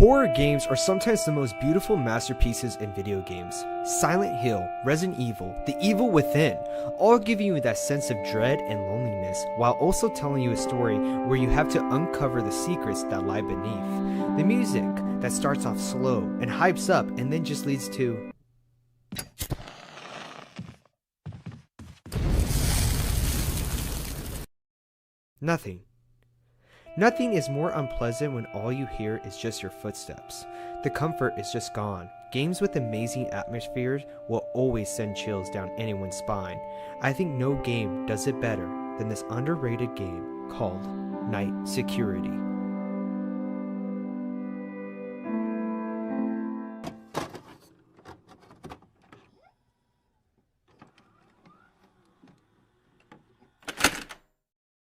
Horror games are sometimes the most beautiful masterpieces in video games. Silent Hill, Resident Evil, The Evil Within, all giving you that sense of dread and loneliness, while also telling you a story where you have to uncover the secrets that lie beneath. The music that starts off slow and hypes up and then just leads to nothing. Nothing is more unpleasant when all you hear is just your footsteps. The comfort is just gone. Games with amazing atmospheres will always send chills down anyone's spine. I think no game does it better than this underrated game called Night Security.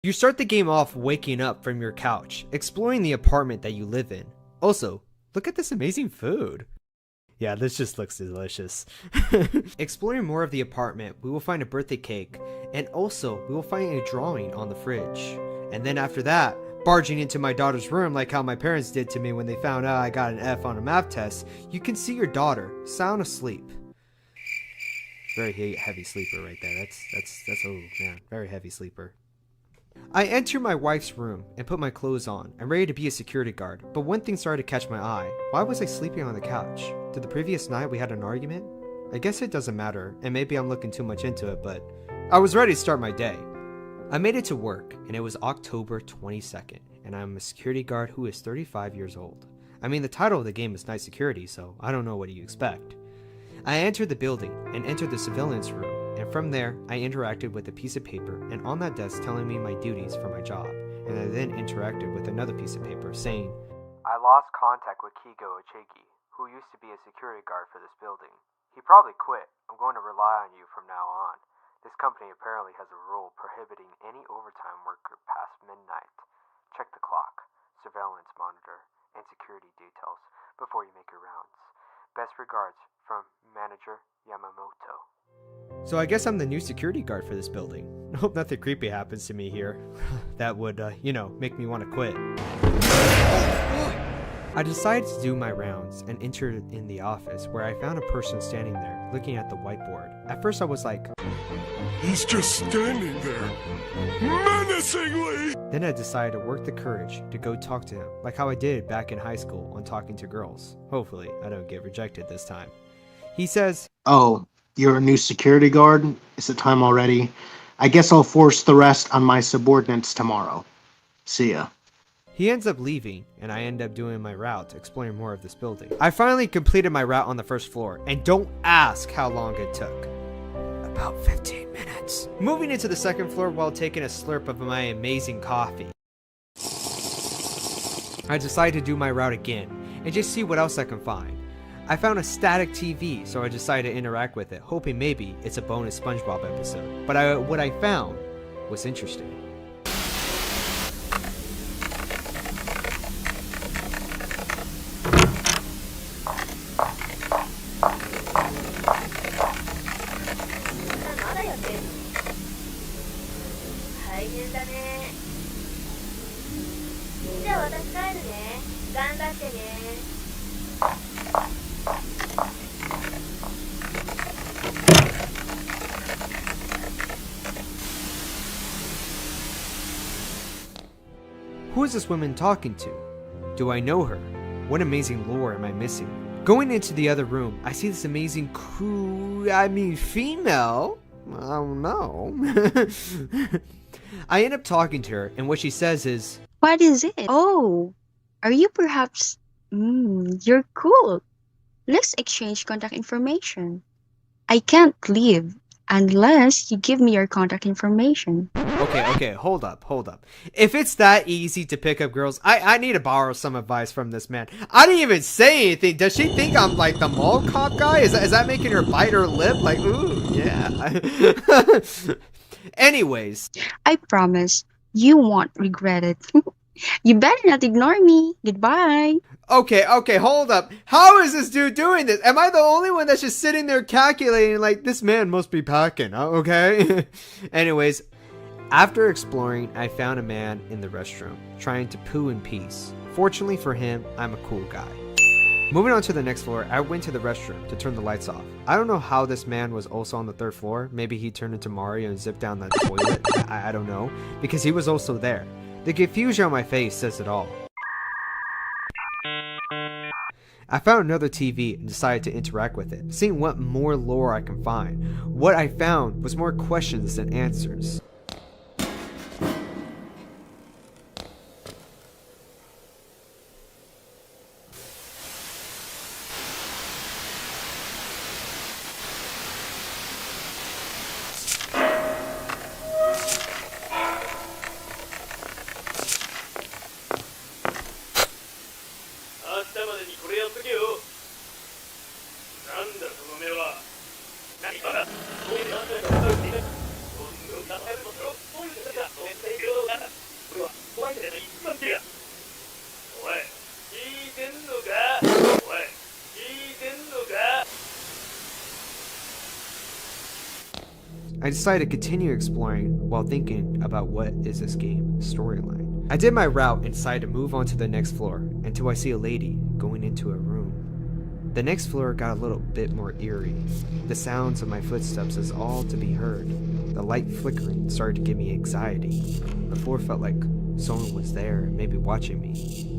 You start the game off waking up from your couch, exploring the apartment that you live in. Also, look at this amazing food. Yeah, this just looks delicious. Exploring more of the apartment, we will find a birthday cake, and also we will find a drawing on the fridge. And then after that, barging into my daughter's room like how my parents did to me when they found out I got an F on a math test, you can see your daughter sound asleep. Very heavy sleeper right there. That's oh man, very heavy sleeper. I enter my wife's room and put my clothes on. I'm ready to be a security guard, but one thing started to catch my eye. Why was I sleeping on the couch? Did the previous night we had an argument? I guess it doesn't matter, and maybe I'm looking too much into it, but I was ready to start my day. I made it to work, and it was October 22nd, and I'm a security guard who is 35 years old. I mean, the title of the game is Night Security, so I don't know what you expect. I entered the building and entered the surveillance room. And from there, I interacted with a piece of paper and on that desk telling me my duties for my job. And I then interacted with another piece of paper saying, I lost contact with Kigo Ochigi, who used to be a security guard for this building. He probably quit. I'm going to rely on you from now on. This company apparently has a rule prohibiting any overtime work past midnight. Check the clock, surveillance monitor, and security details before you make your rounds. Best regards from Manager Yamamoto. So I guess I'm the new security guard for this building. I hope nothing creepy happens to me here. That would, make me want to quit. I decided to do my rounds and entered in the office where I found a person standing there looking at the whiteboard. At first I was like, he's just standing there, menacingly! Then I decided to work the courage to go talk to him, like how I did back in high school when talking to girls. Hopefully I don't get rejected this time. He says, Oh, you're a new security guard? Is it time already? I guess I'll force the rest on my subordinates tomorrow. See ya. He ends up leaving, and I end up doing my route, exploring more of this building. I finally completed my route on the first floor, and don't ask how long it took. About 15 minutes. Moving into the second floor while taking a slurp of my amazing coffee. I decided to do my route again, and just see what else I can find. I found a static TV, so I decided to interact with it, hoping maybe it's a bonus SpongeBob episode. But what I found was interesting. Who is this woman talking to? Do I know her? What amazing lore am I missing? Going into the other room, I see this amazing female? I don't know. I end up talking to her, and what she says is, What is it? Oh, are you perhaps... you're cool. Let's exchange contact information. I can't leave unless you give me your contact information. Okay, hold up. If it's that easy to pick up girls, I need to borrow some advice from this man. I didn't even say anything. Does she think I'm like the mall cop guy? Is that making her bite her lip? Like, ooh, yeah. Anyways. I promise, you won't regret it. You better not ignore me. Goodbye. Okay, hold up. How is this dude doing this? Am I the only one that's just sitting there calculating like, this man must be packing, okay? Anyways, after exploring, I found a man in the restroom trying to poo in peace. Fortunately for him, I'm a cool guy. Moving on to the next floor, I went to the restroom to turn the lights off. I don't know how this man was also on the 3rd floor. Maybe he turned into Mario and zipped down the toilet. I don't know, because he was also there. The confusion on my face says it all. I found another TV and decided to interact with it, seeing what more lore I can find. What I found was more questions than answers. I decided to continue exploring while thinking about what is this game storyline. I did my route and decided to move on to the next floor until I see a lady going into a room. The next floor got a little bit more eerie. The sounds of my footsteps is all to be heard. The light flickering started to give me anxiety. The floor felt like someone was there, maybe watching me.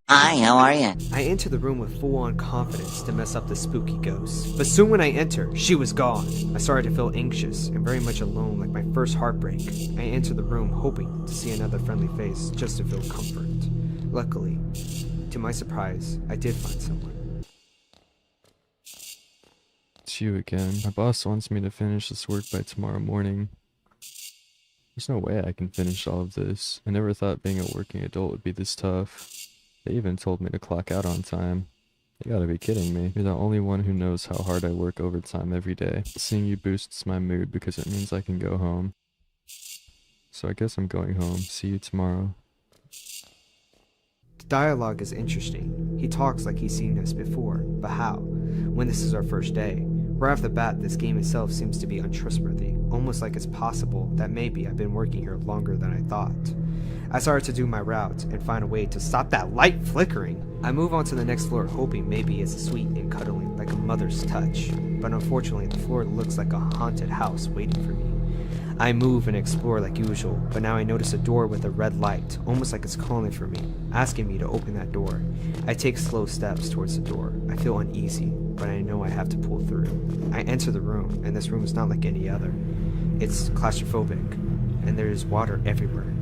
Hi, how are you? I entered the room with full-on confidence to mess up the spooky ghost. But soon when I entered, she was gone. I started to feel anxious and very much alone, like my first heartbreak. I entered the room hoping to see another friendly face just to feel comfort. Luckily, to my surprise, I did find someone. It's you again. My boss wants me to finish this work by tomorrow morning. There's no way I can finish all of this. I never thought being a working adult would be this tough. They even told me to clock out on time. You gotta be kidding me. You're the only one who knows how hard I work overtime every day. Seeing you boosts my mood because it means I can go home. So I guess I'm going home. See you tomorrow. The dialogue is interesting. He talks like he's seen us before, but how? When this is our first day. Right off the bat, this game itself seems to be untrustworthy, almost like it's possible that maybe I've been working here longer than I thought. I started to do my route and find a way to stop that light flickering. I move on to the next floor hoping maybe it's sweet and cuddling like a mother's touch, but unfortunately the floor looks like a haunted house waiting for me. I move and explore like usual, but now I notice a door with a red light, almost like it's calling for me, asking me to open that door. I take slow steps towards the door. I feel uneasy, but I know I have to pull through. I enter the room, and this room is not like any other. It's claustrophobic, and there is water everywhere.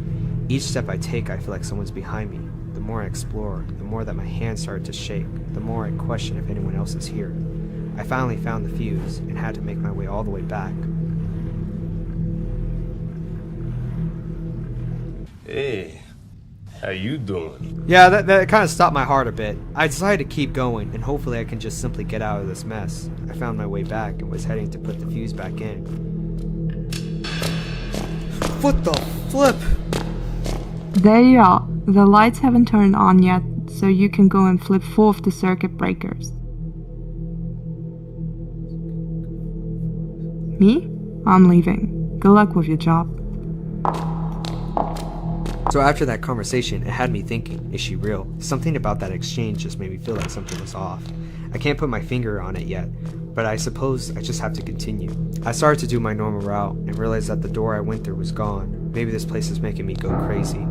Each step I take, I feel like someone's behind me. The more I explore, the more that my hands start to shake, the more I question if anyone else is here. I finally found the fuse and had to make my way all the way back. Hey, how you doing? Yeah, that kind of stopped my heart a bit. I decided to keep going, and hopefully I can just simply get out of this mess. I found my way back and was heading to put the fuse back in. What the flip? There you are. The lights haven't turned on yet, so you can go and flip 4 of the circuit breakers. Me? I'm leaving. Good luck with your job. So after that conversation, it had me thinking, is she real? Something about that exchange just made me feel like something was off. I can't put my finger on it yet, but I suppose I just have to continue. I started to do my normal route and realized that the door I went through was gone. Maybe this place is making me go crazy.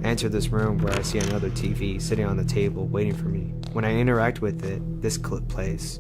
I enter this room where I see another TV sitting on the table waiting for me. When I interact with it, this clip plays.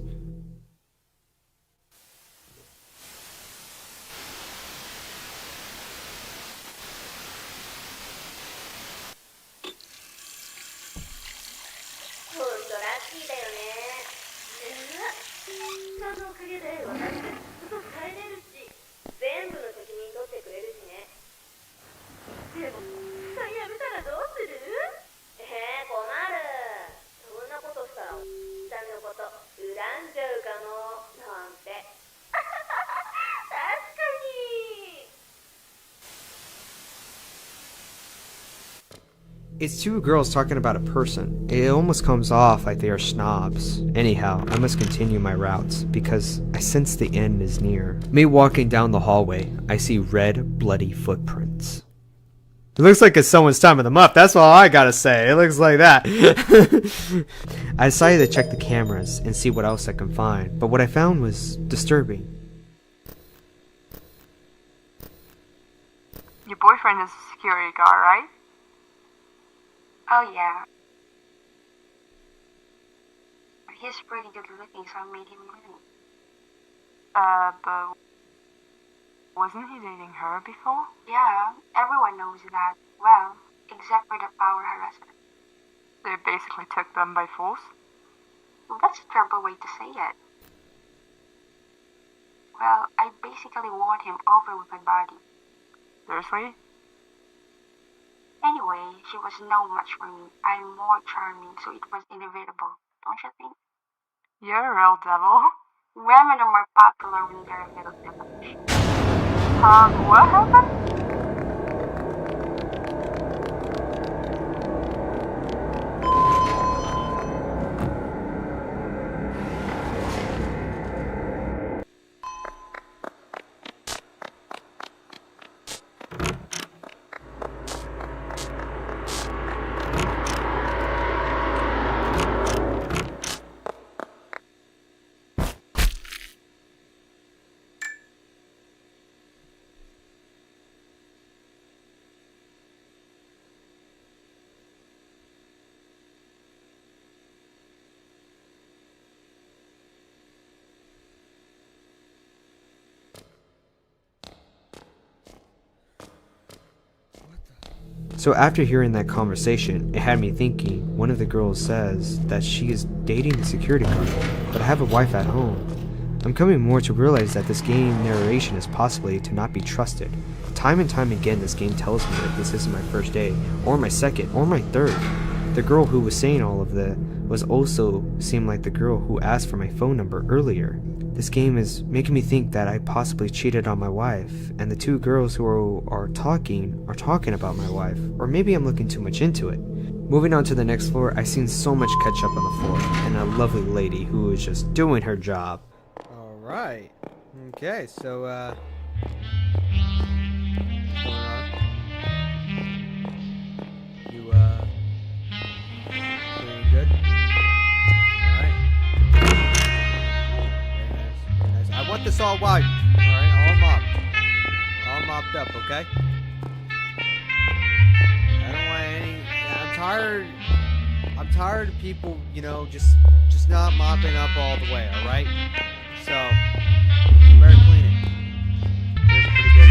It's two girls talking about a person. It almost comes off like they are snobs. Anyhow, I must continue my routes because I sense the end is near. Me walking down the hallway, I see red, bloody footprints. It looks like it's someone's time of the month. That's all I gotta say. It looks like that. I decided to check the cameras and see what else I can find, but what I found was disturbing. Your boyfriend is a security guard, right? Oh yeah. He's pretty good looking, so I made him mine. But wasn't he dating her before? Yeah, everyone knows that. Well, except for the power harasser. They basically took them by force? Well, that's a terrible way to say it. Well, I basically won him over with my body. Seriously? Anyway, she was no match for me. I'm more charming, so it was inevitable, don't you think? You're a real devil. Women are more popular when they're a little devilish. What happened? So after hearing that conversation, it had me thinking. One of the girls says that she is dating the security guard, but I have a wife at home. I'm coming more to realize that this game narration is possibly to not be trusted. Time and time again this game tells me that this isn't my first day, or my second, or my third. The girl who was saying all of that was also seemed like the girl who asked for my phone number earlier. This game is making me think that I possibly cheated on my wife, and the two girls who are talking about my wife, or maybe I'm looking too much into it. Moving on to the next floor, I seen so much ketchup on the floor, and a lovely lady who was just doing her job. Alright. Okay, so, hold on. You, doing good? Alright. Very nice. I want this all wiped. Alright, all mopped. All mopped up, okay? I don't want any... I'm tired of people, you know, just not mopping up all the way, alright? So, better clean it. Chairs are pretty good.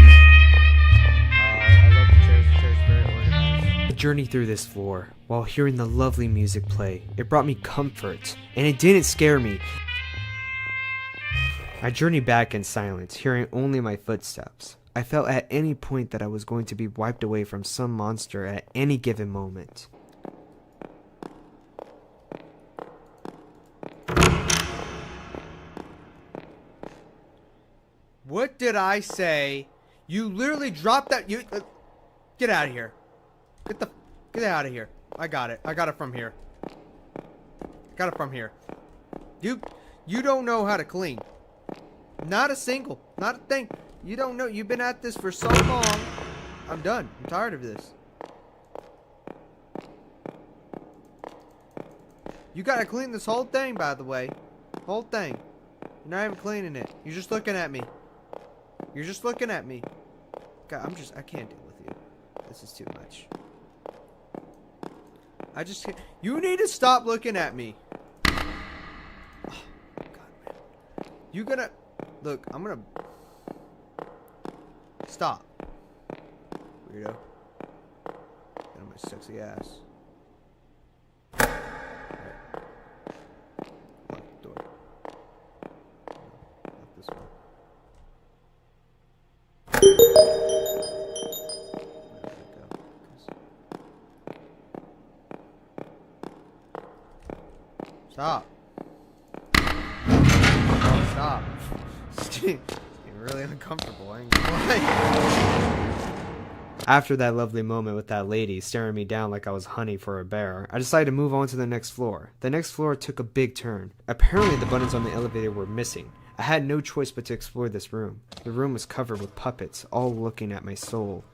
I love the chairs. The chairs are very organized. I journeyed through this floor while hearing the lovely music play. It brought me comfort, and it didn't scare me. I journeyed back in silence, hearing only my footsteps. I felt at any point that I was going to be wiped away from some monster at any given moment. What did I say? You literally dropped that. You get out of here. Get out of here. I got it. I got it from here. Got it from here. You don't know how to clean. Not a single. Not a thing. You don't know. You've been at this for so long. I'm done. I'm tired of this. You gotta clean this whole thing, by the way. Whole thing. You're not even cleaning it. You're just looking at me. You're just looking at me. God, I can't deal with you. This is too much. I just can't. You need to stop looking at me. Oh, God, man. You gonna... Look, I'm gonna... Stop. Weirdo. Get on my sexy ass. Lock the door. Lock this one. Stop. Oh, stop. It's getting really uncomfortable. I ain't gonna lie. After that lovely moment with that lady staring me down like I was honey for a bear, I decided to move on to the next floor. The next floor took a big turn. Apparently the buttons on the elevator were missing. I had no choice but to explore this room. The room was covered with puppets, all looking at my soul.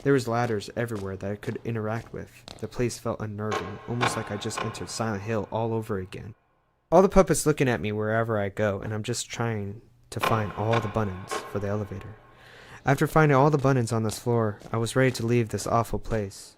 There was ladders everywhere that I could interact with. The place felt unnerving, almost like I just entered Silent Hill all over again. All the puppets looking at me wherever I go, and I'm just trying to find all the buttons for the elevator. After finding all the buttons on this floor, I was ready to leave this awful place.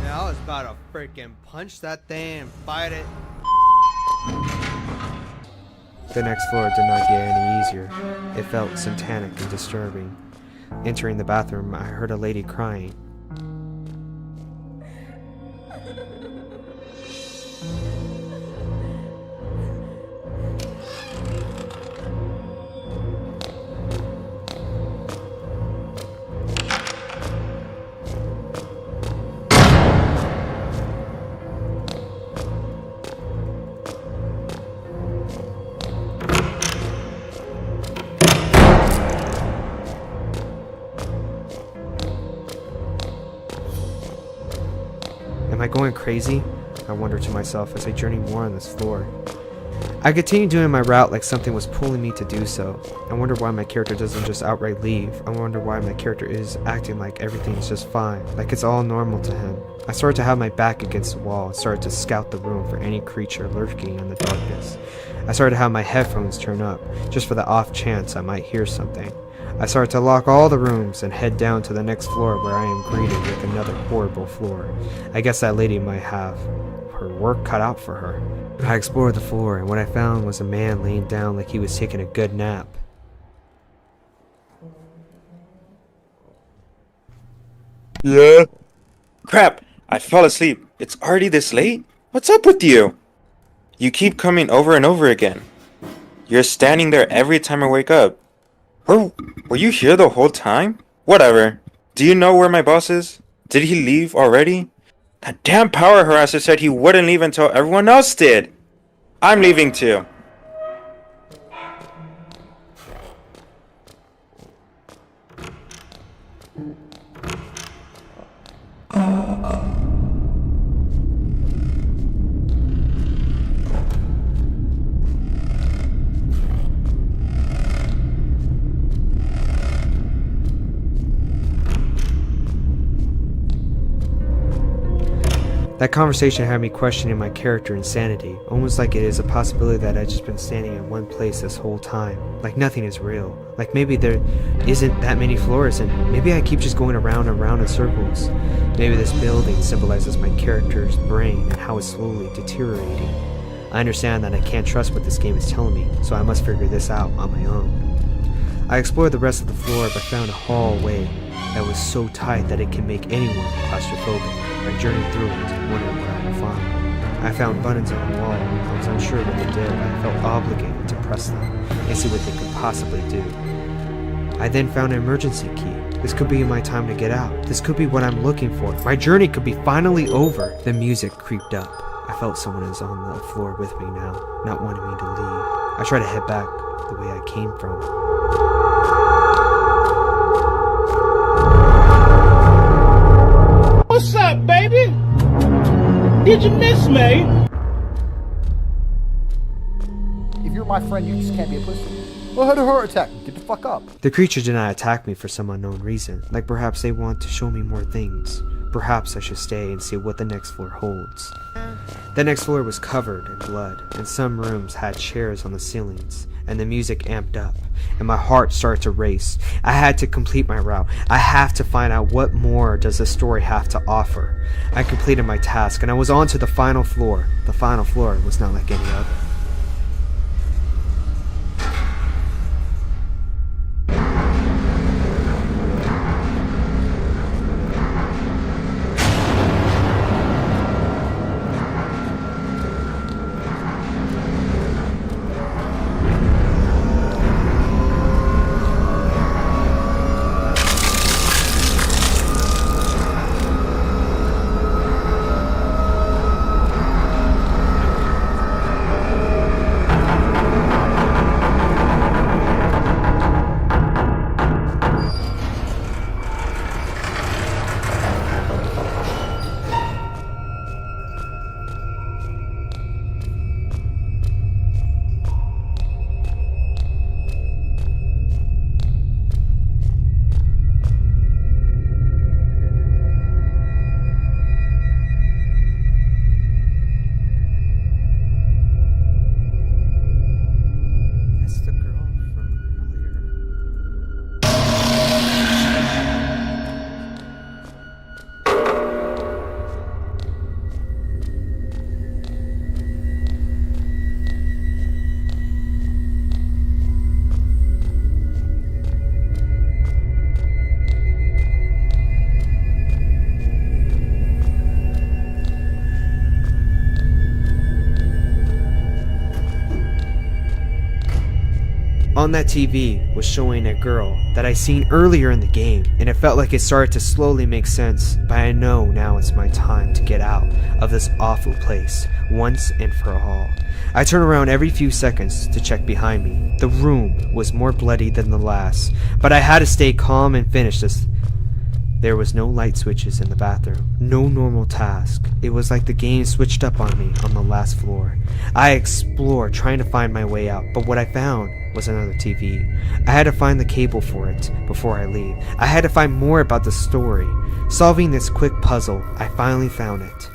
I was about to freaking punch that thing and fight it. The next floor did not get any easier. It felt satanic and disturbing. Entering the bathroom, I heard a lady crying. Am I going crazy? I wonder to myself as I journey more on this floor. I continued doing my route like something was pulling me to do so. I wonder why my character doesn't just outright leave. I wonder why my character is acting like everything is just fine, like it's all normal to him. I started to have my back against the wall and started to scout the room for any creature lurking in the darkness. I started to have my headphones turned up, just for the off chance I might hear something. I started to lock all the rooms and head down to the next floor where I am greeted with another horrible floor. I guess that lady might have her work cut out for her. I explored the floor and what I found was a man laying down like he was taking a good nap. Yeah? Crap, I fell asleep. It's already this late? What's up with you? You keep coming over and over again. You're standing there every time I wake up. Were you here the whole time? Whatever. Do you know where my boss is? Did he leave already? That damn power harasser said he wouldn't leave until everyone else did. I'm leaving too. That conversation had me questioning my character insanity, almost like it is a possibility that I've just been standing in one place this whole time, like nothing is real, like maybe there isn't that many floors and maybe I keep just going around and around in circles. Maybe this building symbolizes my character's brain and how it's slowly deteriorating. I understand that I can't trust what this game is telling me, so I must figure this out on my own. I explored the rest of the floor but found a hallway that was so tight that it can make anyone claustrophobic. I journeyed through it, wondering what I would find. I found buttons on the wall. I was unsure what they did, but I felt obligated to press them and see what they could possibly do. I then found an emergency key. This could be my time to get out. This could be what I'm looking for. My journey could be finally over. The music creeped up. I felt someone is on the floor with me now, not wanting me to leave. I tried to head back the way I came from. What's up, baby? Did you miss me? If you're my friend, you just can't be a pussy. Well, had a heart attack. Get the fuck up. The creature did not attack me for some unknown reason, like perhaps they want to show me more things. Perhaps I should stay and see what the next floor holds. The next floor was covered in blood, and some rooms had chairs on the ceilings, and the music amped up, and my heart started to race. I had to complete my route. I have to find out what more does the story have to offer. I completed my task, and I was on to the final floor. The final floor was not like any other. On that TV was showing a girl that I seen earlier in the game, and it felt like it started to slowly make sense, but I know now it's my time to get out of this awful place once and for all. I turn around every few seconds to check behind me. The room was more bloody than the last, but I had to stay calm and finish this. There was no light switches in the bathroom, no normal task. It was like the game switched up on me on the last floor. I explored trying to find my way out, but what I found was another TV. I had to find the cable for it before I leave. I had to find more about the story. Solving this quick puzzle, I finally found it.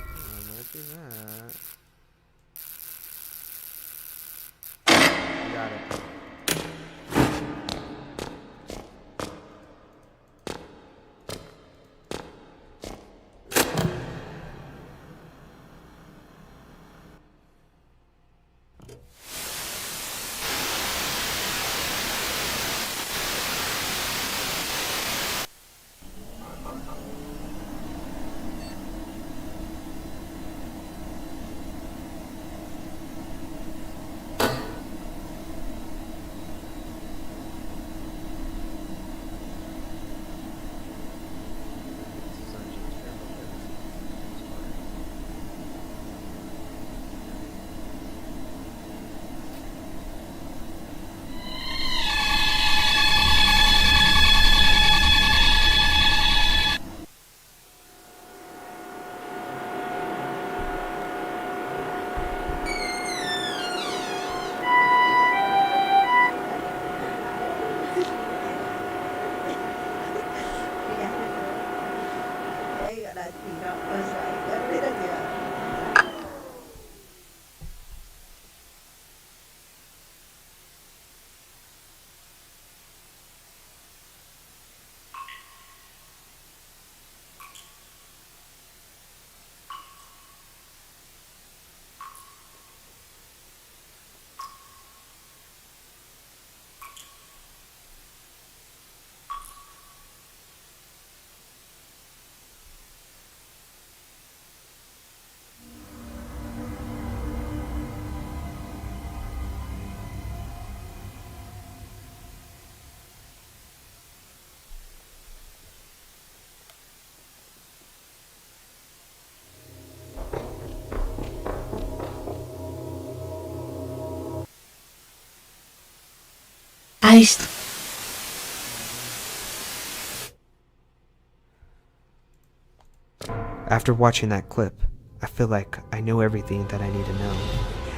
After watching that clip, I feel like I know everything that I need to know.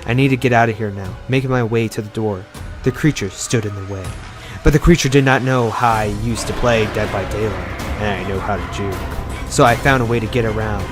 I need to get out of here now, making my way to the door. The creature stood in the way. But the creature did not know how I used to play Dead by Daylight, and I know how to juke. So I found a way to get around.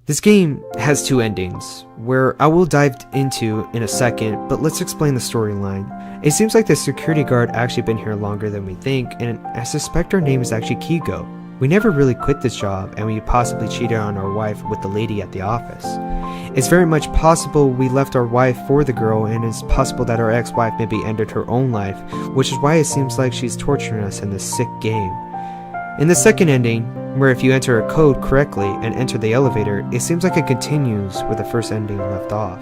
This game has two endings, where I will dive into in a second, but let's explain the storyline. It seems like the security guard actually been here longer than we think, and I suspect her name is actually Kigo. We never really quit this job, and we possibly cheated on our wife with the lady at the office. It's very much possible we left our wife for the girl, and it's possible that our ex-wife maybe ended her own life, which is why it seems like she's torturing us in this sick game. In the second ending, where if you enter a code correctly and enter the elevator, it seems like it continues where the first ending left off.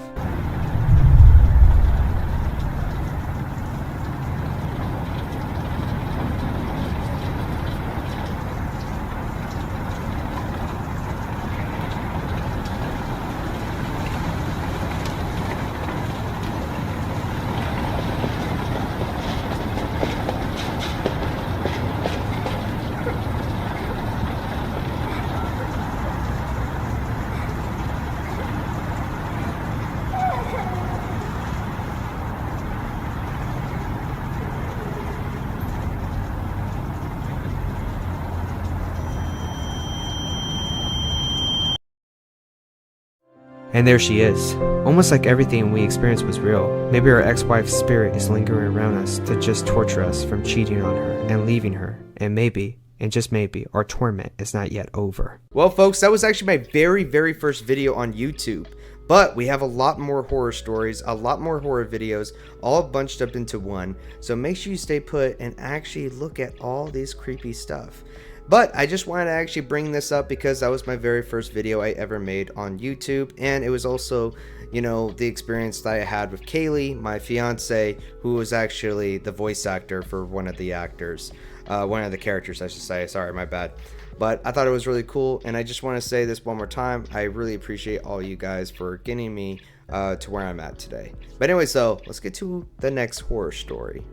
And there she is. Almost like everything we experienced was real. Maybe our ex-wife's spirit is lingering around us to just torture us from cheating on her and leaving her. And maybe, and just maybe, our torment is not yet over. Well, folks, that was actually my very first video on YouTube. But we have a lot more horror stories, a lot more horror videos, all bunched up into one. So make sure you stay put and actually look at all this creepy stuff. But I just wanted to actually bring this up because that was my very first video I ever made on YouTube. And it was also, you know, the experience that I had with Kaylee, my fiance, who was actually the voice actor for one of the actors. One of the characters, I should say. Sorry, my bad. But I thought it was really cool. And I just want to say this one more time. I really appreciate all you guys for getting me to where I'm at today. But anyway, so let's get to the next horror story.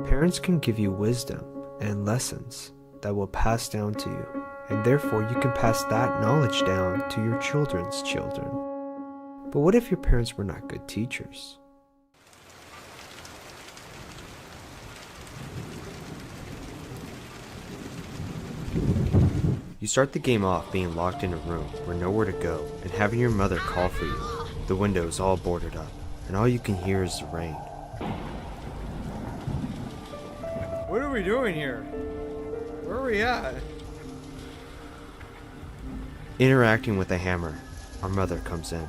Parents can give you wisdom and lessons that will pass down to you, and therefore you can pass that knowledge down to your children's children. But what if your parents were not good teachers? You start the game off being locked in a room where nowhere to go and having your mother call for you. The window is all boarded up, and all you can hear is the rain. What are we doing here? Where are we at? Interacting with a hammer, our mother comes in.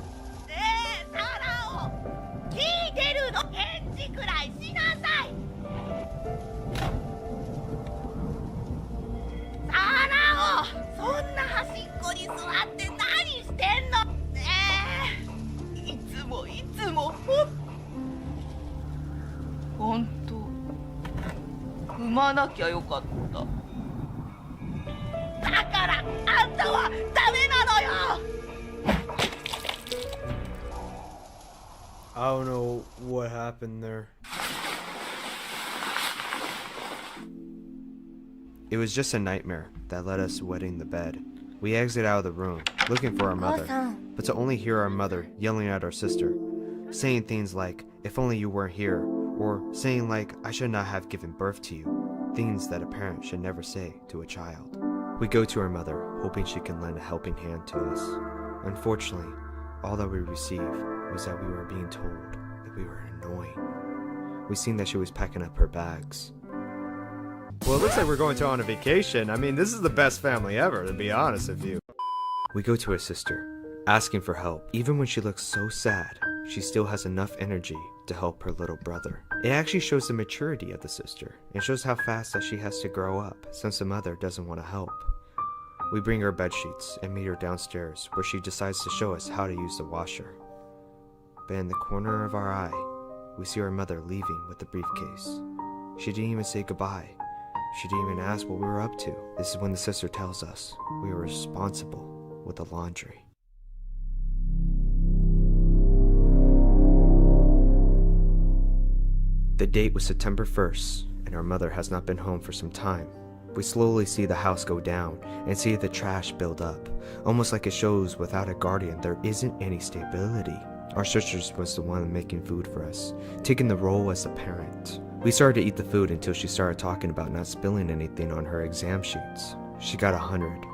I don't know what happened there. It was just a nightmare that led us wetting the bed. We exit out of the room, looking for our mother, but to only hear our mother yelling at our sister, saying things like, "If only you weren't here," or saying like, "I should not have given birth to you," things that a parent should never say to a child. We go to our mother, hoping she can lend a helping hand to us. Unfortunately, all that we received was that we were being told that we were annoying. We seen that she was packing up her bags. Well, it looks like we're going on a vacation. I mean, this is the best family ever, to be honest with you. We go to her sister, asking for help. Even when she looks so sad, she still has enough energy to help her little brother. It actually shows the maturity of the sister, and shows how fast that she has to grow up, since the mother doesn't want to help. We bring her bed sheets and meet her downstairs, where she decides to show us how to use the washer. But in the corner of our eye, we see our mother leaving with the briefcase. She didn't even say goodbye. She didn't even ask what we were up to. This is when the sister tells us we were responsible with the laundry. The date was September 1st, and our mother has not been home for some time. We slowly see the house go down and see the trash build up, almost like it shows without a guardian there isn't any stability. Our sister was the one making food for us, taking the role as the parent. We started to eat the food until she started talking about not spilling anything on her exam sheets. She got 100.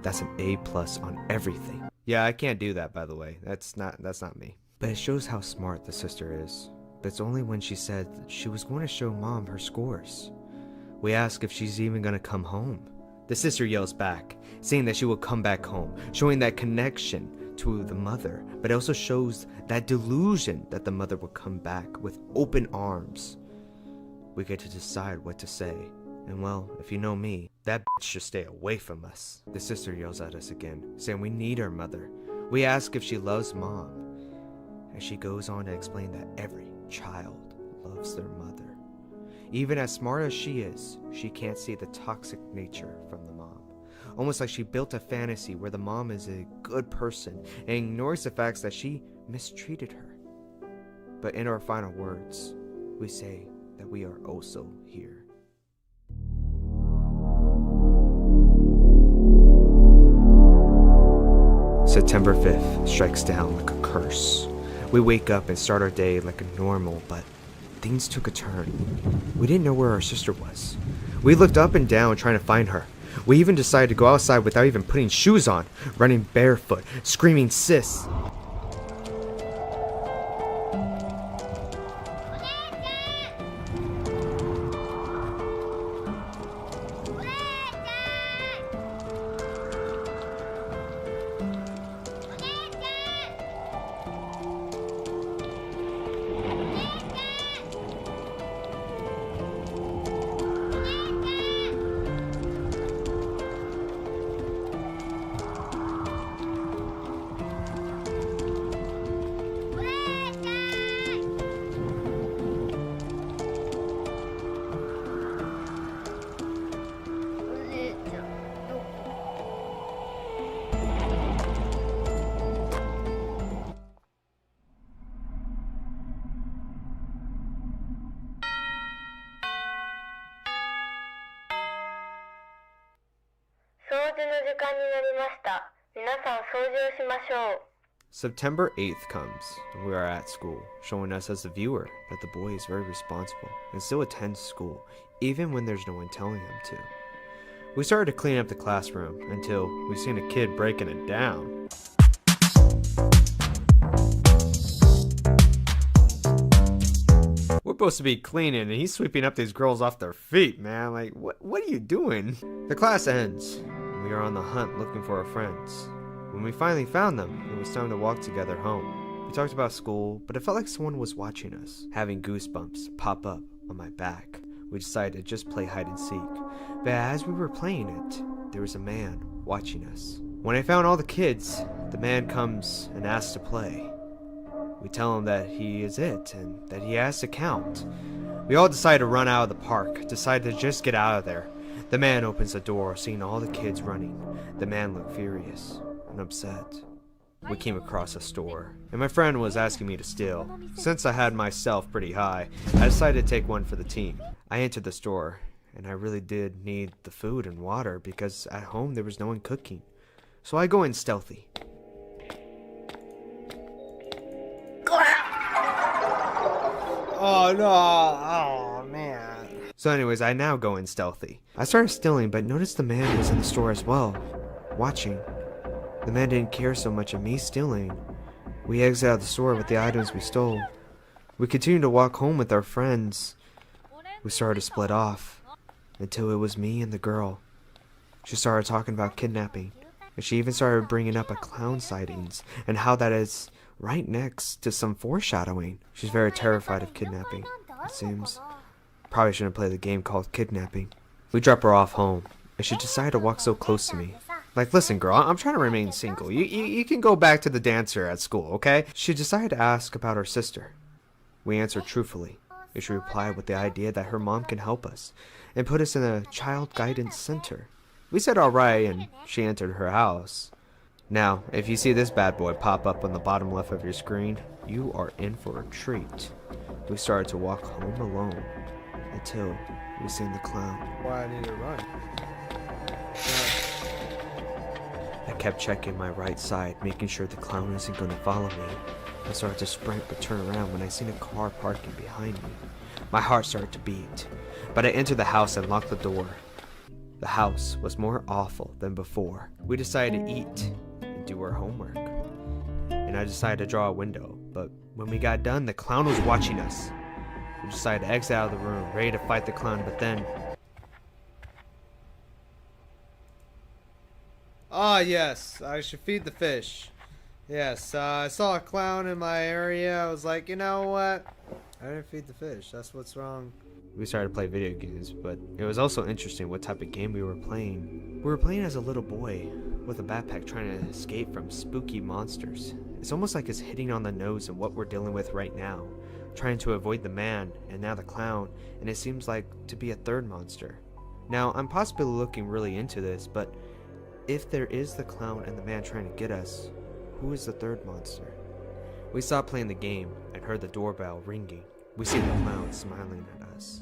That's an A+ on everything. Yeah, I can't do that, by the way. That's not me. But it shows how smart the sister is. But it's only when she said that she was going to show Mom her scores. We ask if she's even going to come home. The sister yells back, saying that she will come back home, showing that connection to the mother, but it also shows that delusion that the mother will come back with open arms. We get to decide what to say, and well, if you know me, that bitch should stay away from us. The sister yells at us again, saying we need our mother. We ask if she loves Mom, and she goes on to explain that every child loves their mother. Even as smart as she is, she can't see the toxic nature from the mom. Almost like she built a fantasy where the mom is a good person and ignores the facts that she mistreated her. But in our final words, we say that we are also here. September 5th strikes down like a curse. We wake up and start our day like a normal, but things took a turn. We didn't know where our sister was. We looked up and down trying to find her, We even decided to go outside without even putting shoes on, running barefoot, screaming sis. September 8th comes, and we are at school, showing us as the viewer that the boy is very responsible and still attends school, even when there's no one telling him to. We started to clean up the classroom until we seen a kid breaking it down. We're supposed to be cleaning, and he's sweeping up these girls off their feet, man. Like, what are you doing? The class ends, and we are on the hunt looking for our friends. When we finally found them, it was time to walk together home. We talked about school, but it felt like someone was watching us, having goosebumps pop up on my back. We decided to just play hide and seek, but as we were playing it, there was a man watching us. When I found all the kids, the man comes and asks to play. We tell him that he is it, and that he has to count. We all decide to run out of the park, decide to just get out of there. The man opens the door, seeing all the kids running. The man looked furious and upset. We came across a store, and my friend was asking me to steal. Since I had myself pretty high, I decided to take one for the team. I entered the store, and I really did need the food and water because at home there was no one cooking. So I go in stealthy. Oh no, oh man. So anyways, I now go in stealthy. I started stealing, but noticed the man was in the store as well, watching. The man didn't care so much of me stealing. We exited out of the store with the items we stole. We continued to walk home with our friends. We started to split off, until it was me and the girl. She started talking about kidnapping, and she even started bringing up a clown sightings, and how that is right next to some foreshadowing. She's very terrified of kidnapping, it seems. Probably shouldn't play the game called Kidnapping. We drop her off home, and she decided to walk so close to me. Like, listen girl, I'm trying to remain single. You can go back to the dancer at school, okay? She decided to ask about her sister. We answered truthfully, and she replied with the idea that her mom can help us, and put us in a child guidance center. We said alright, and she entered her house. Now, if you see this bad boy pop up on the bottom left of your screen, you are in for a treat. We started to walk home alone, until we seen the clown. Why I need to run? I kept checking my right side, making sure the clown isn't going to follow me. I started to sprint but turn around when I seen a car parking behind me. My heart started to beat, but I entered the house and locked the door. The house was more awful than before. We decided to eat and do our homework. And I decided to draw a window, but when we got done, the clown was watching us. We decided to exit out of the room, ready to fight the clown, but then... Ah, yes, I should feed the fish. Yes, I saw a clown in my area. I was like, you know what? I didn't feed the fish. That's what's wrong. We started to play video games, but it was also interesting what type of game we were playing. We were playing as a little boy with a backpack trying to escape from spooky monsters. It's almost like it's hitting on the nose of what we're dealing with right now. Trying to avoid the man, and now the clown, and it seems like to be a third monster. Now, I'm possibly looking really into this, but if there is the clown and the man trying to get us, who is the third monster? We stopped playing the game and heard the doorbell ringing. We see the clown smiling at us.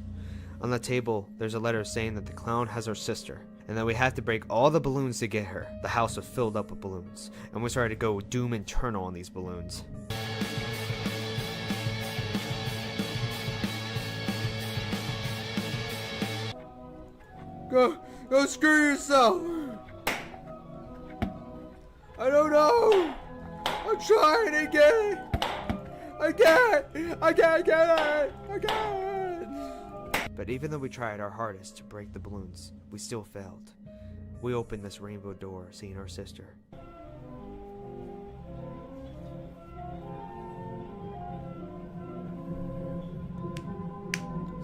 On the table, there's a letter saying that the clown has our sister, and that we have to break all the balloons to get her. The house was filled up with balloons, and we started to go doom eternal on these balloons. Go screw yourself! I don't know! I'm trying again! I can't get it! I can't! But even though we tried our hardest to break the balloons, we still failed. We opened this rainbow door, seeing our sister.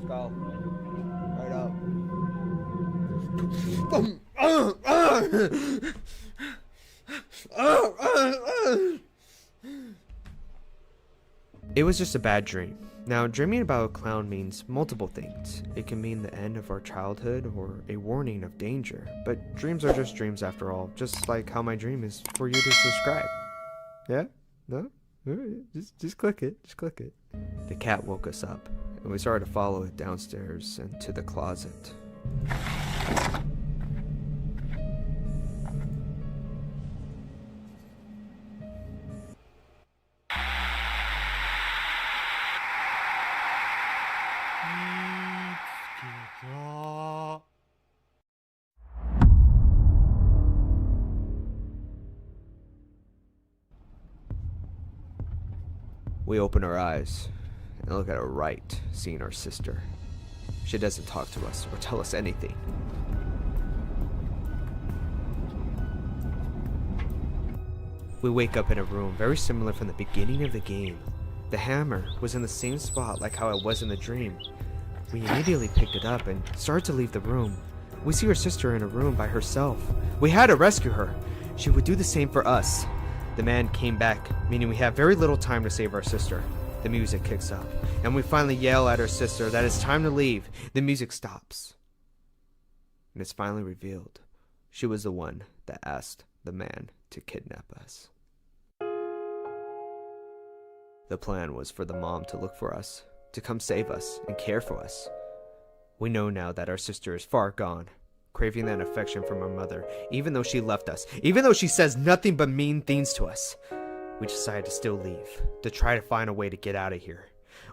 Skull. Right up. It was just a bad dream. Now, dreaming about a clown means multiple things. It can mean the end of our childhood or a warning of danger. But dreams are just dreams after all, just like how my dream is for you to subscribe. Yeah? No? Just click it. Just click it. The cat woke us up, and we started to follow it downstairs and to the closet. We open our eyes and look at our right, seeing our sister. She doesn't talk to us or tell us anything. We wake up in a room very similar from the beginning of the game. The hammer was in the same spot like how it was in the dream. We immediately picked it up and started to leave the room. We see our sister in a room by herself. We had to rescue her. She would do the same for us. The man came back, meaning we have very little time to save our sister. The music kicks up, and we finally yell at our sister that it's time to leave. The music stops, and it's finally revealed. She was the one that asked the man to kidnap us. The plan was for the mom to look for us, to come save us and care for us. We know now that our sister is far gone, craving that affection from our mother, even though she left us, even though she says nothing but mean things to us. We decided to still leave, to try to find a way to get out of here.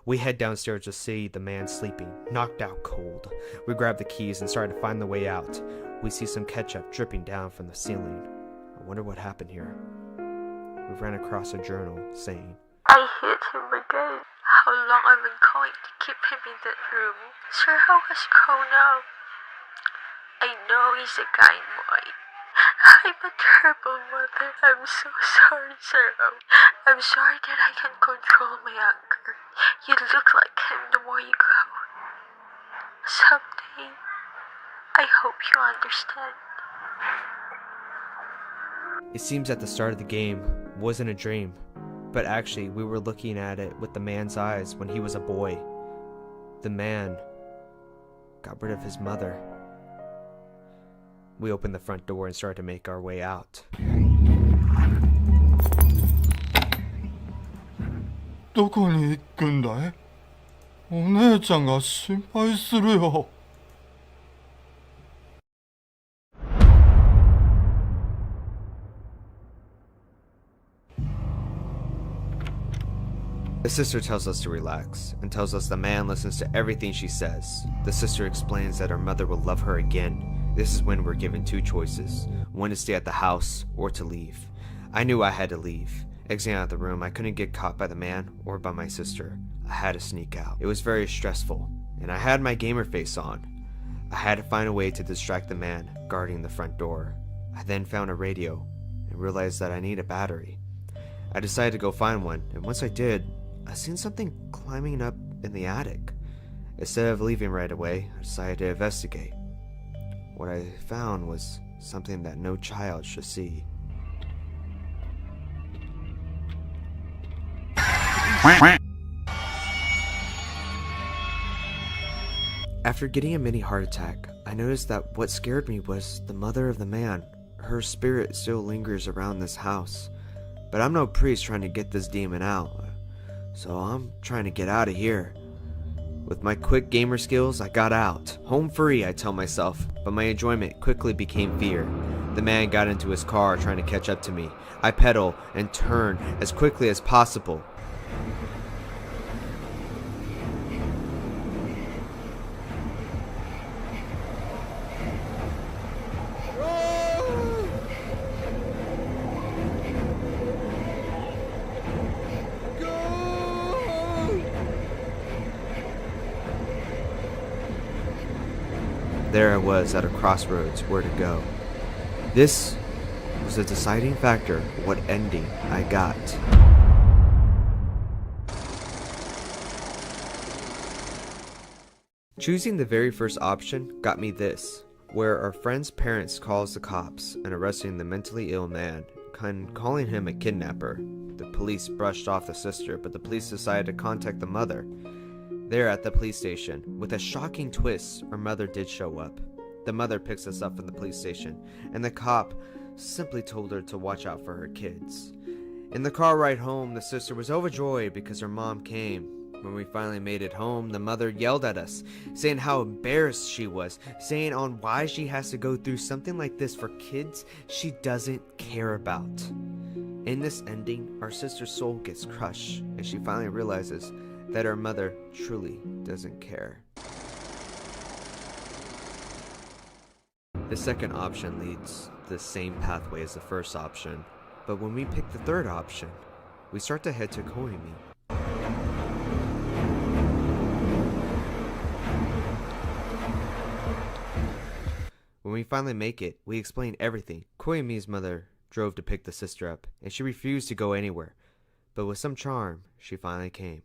We head downstairs to see the man sleeping, knocked out cold. We grab the keys and started to find the way out. We see some ketchup dripping down from the ceiling. I wonder what happened here. We ran across a journal saying, I hate him again. How long I've been going to keep him in that room. Sir, how has grown up. I know he's a kind boy. I'm a terrible mother. I'm so sorry, sir. I'm sorry that I can't control my anger. You look like him the more you grow. Someday, I hope you understand. It seems that the start of the game wasn't a dream, but actually we were looking at it with the man's eyes when he was a boy. The man got rid of his mother. We opened the front door and started to make our way out. どこに行くんだい? お姉ちゃんが心配するよ。The sister tells us to relax and tells us the man listens to everything she says. The sister explains that her mother will love her again. This is when we're given two choices, one to stay at the house or to leave. I knew I had to leave. Exiting out of the room, I couldn't get caught by the man or by my sister. I had to sneak out. It was very stressful, and I had my gamer face on. I had to find a way to distract the man guarding the front door. I then found a radio and realized that I need a battery. I decided to go find one, and once I did, I seen something climbing up in the attic. Instead of leaving right away, I decided to investigate. What I found was something that no child should see. After getting a mini heart attack, I noticed that what scared me was the mother of the man. Her spirit still lingers around this house. But I'm no priest trying to get this demon out, so I'm trying to get out of here. With my quick gamer skills, I got out. Home free, I tell myself, but my enjoyment quickly became fear. The man got into his car trying to catch up to me. I pedal and turn as quickly as possible. There I was at a crossroads where to go. This was a deciding factor of what ending I got. Choosing the very first option got me this, where our friend's parents calls the cops and arresting the mentally ill man, calling him a kidnapper. The police brushed off the sister, but the police decided to contact the mother. There at the police station, with a shocking twist, our mother did show up. The mother picks us up from the police station, and the cop simply told her to watch out for her kids. In the car ride home, the sister was overjoyed because her mom came. When we finally made it home, the mother yelled at us, saying how embarrassed she was, saying on why she has to go through something like this for kids she doesn't care about. In this ending, our sister's soul gets crushed, and she finally realizes that her mother truly doesn't care. The second option leads the same pathway as the first option, but when we pick the third option, we start to head to Koimi. When we finally make it, we explain everything. Koimi's mother drove to pick the sister up, and she refused to go anywhere, but with some charm, she finally came.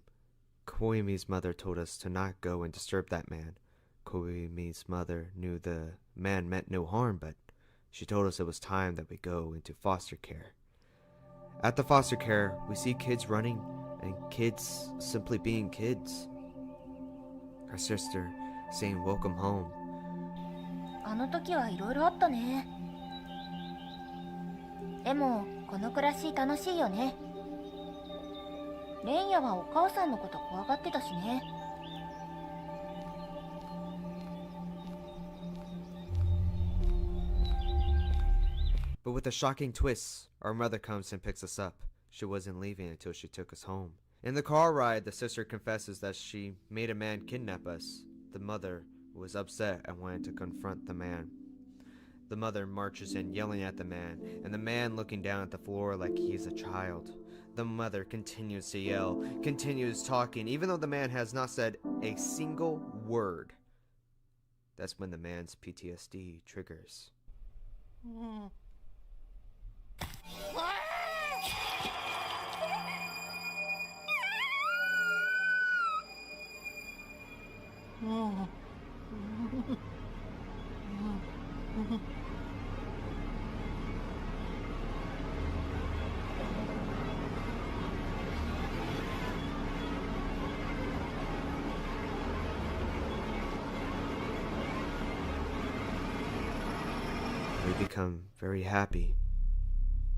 Koimi's mother told us to not go and disturb that man. Koimi's mother knew the man meant no harm, but she told us it was time that we go into foster care. At the foster care, we see kids running and kids simply being kids. Our sister saying welcome home. あの時はいろいろあったね。でもこの暮らし楽しいよね。レンヤはお母さんのこと怖がってたしね。But with a shocking twist, our mother comes and picks us up. She wasn't leaving until she took us home. In the car ride, the sister confesses that she made a man kidnap us. The mother was upset and wanted to confront the man. The mother marches in yelling at the man, and the man looking down at the floor like he's a child. The mother continues to yell, continues talking, even though the man has not said a single word. That's when the man's PTSD triggers. We become very happy.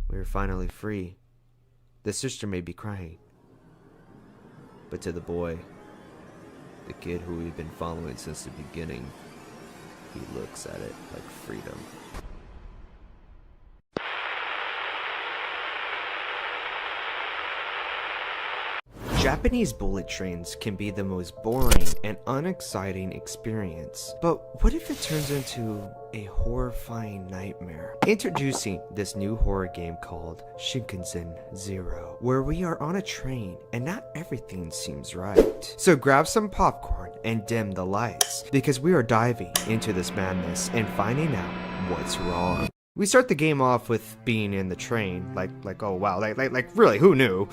We are finally free. The sister may be crying, but to the boy, the kid who we've been following since the beginning, he looks at it like freedom. Japanese bullet trains can be the most boring and unexciting experience, but what if it turns into a horrifying nightmare? Introducing this new horror game called Shinkansen 0, where we are on a train and not everything seems right. So grab some popcorn and dim the lights, because we are diving into this madness and finding out what's wrong. We start the game off with being in the train, like oh wow, like really, who knew?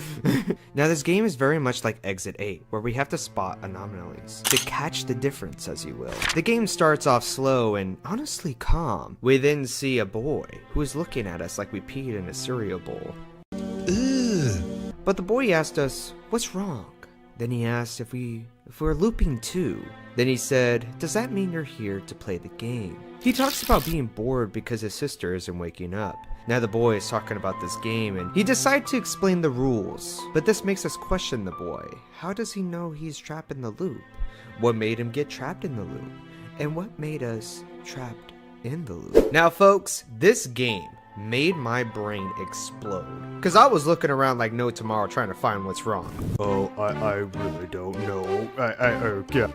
Now this game is very much like Exit 8, where we have to spot anomalies, to catch the difference as you will. The game starts off slow and honestly calm. We then see a boy who is looking at us like we peed in a cereal bowl. Ugh. But the boy asked us, what's wrong? Then he asked if we're looping too. Then he said, does that mean you're here to play the game? He talks about being bored because his sister isn't waking up. Now the boy is talking about this game and he decides to explain the rules. But this makes us question the boy. How does he know he's trapped in the loop? What made him get trapped in the loop? And what made us trapped in the loop? Now folks, this game made my brain explode. Cause I was looking around like no tomorrow trying to find what's wrong. Oh, I really don't know. Yeah.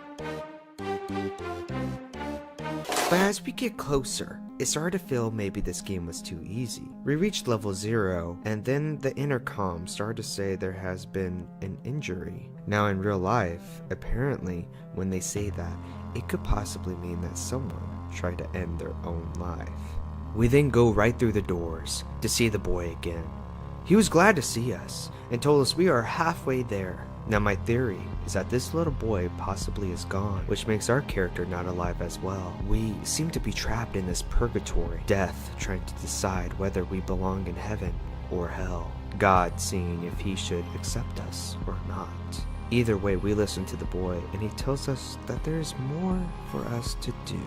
But as we get closer, it started to feel maybe this game was too easy. We reached level 0, and then the intercom started to say there has been an injury. Now in real life, apparently, when they say that, it could possibly mean that someone try to end their own life. We then go right through the doors to see the boy again. He was glad to see us and told us we are halfway there. Now my theory is that this little boy possibly is gone, which makes our character not alive as well. We seem to be trapped in this purgatory, death trying to decide whether we belong in heaven or hell, God seeing if he should accept us or not. Either way, we listen to the boy and he tells us that there's more for us to do,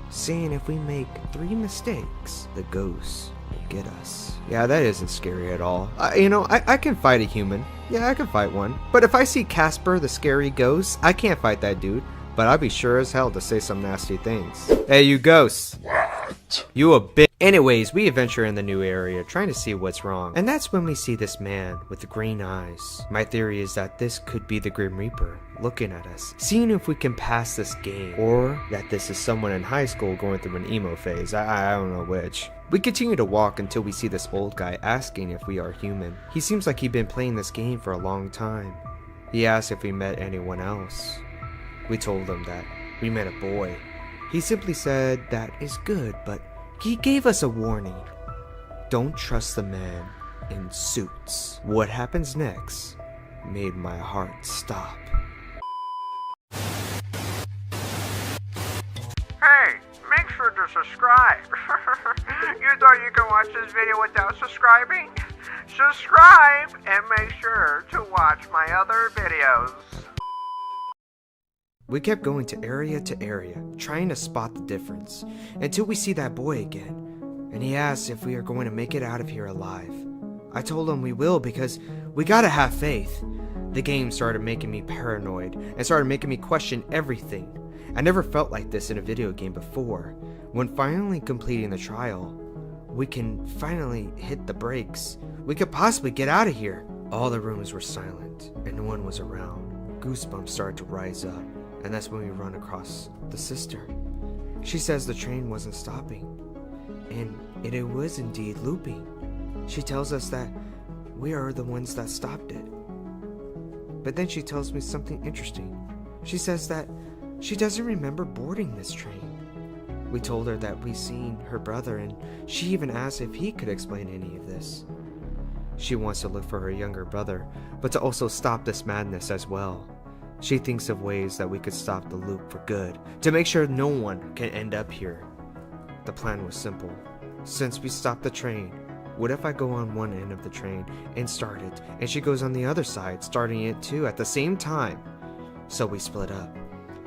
saying if we make 3 mistakes, the ghost will get us. Yeah, that isn't scary at all. I can fight a human. Yeah, I can fight one. But if I see Casper, the scary ghost, I can't fight that dude. But I'd be sure as hell to say some nasty things. Hey, you ghosts. What? You a bitch. Anyways, we adventure in the new area, trying to see what's wrong. And that's when we see this man with the green eyes. My theory is that this could be the Grim Reaper looking at us, seeing if we can pass this game, or that this is someone in high school going through an emo phase. I don't know which. We continue to walk until we see this old guy asking if we are human. He seems like he'd been playing this game for a long time. He asked if we met anyone else. We told him that we met a boy. He simply said that is good, but he gave us a warning. Don't trust the man in suits. What happens next made my heart stop. Hey, make sure to subscribe. You thought you could watch this video without subscribing? Subscribe and make sure to watch my other videos. We kept going to area, trying to spot the difference, until we see that boy again, and he asks if we are going to make it out of here alive. I told him we will because we gotta have faith. The game started making me paranoid, and started making me question everything. I never felt like this in a video game before. When finally completing the trial, we can finally hit the brakes. We could possibly get out of here. All the rooms were silent, and no one was around. Goosebumps started to rise up. And that's when we run across the sister. She says the train wasn't stopping, and it was indeed looping. She tells us that we are the ones that stopped it. But then she tells me something interesting. She says that she doesn't remember boarding this train. We told her that we seen her brother, and she even asked if he could explain any of this. She wants to look for her younger brother, but to also stop this madness as well. She thinks of ways that we could stop the loop for good, to make sure no one can end up here. The plan was simple. Since we stopped the train, what if I go on one end of the train and start it, and she goes on the other side, starting it too at the same time? So we split up,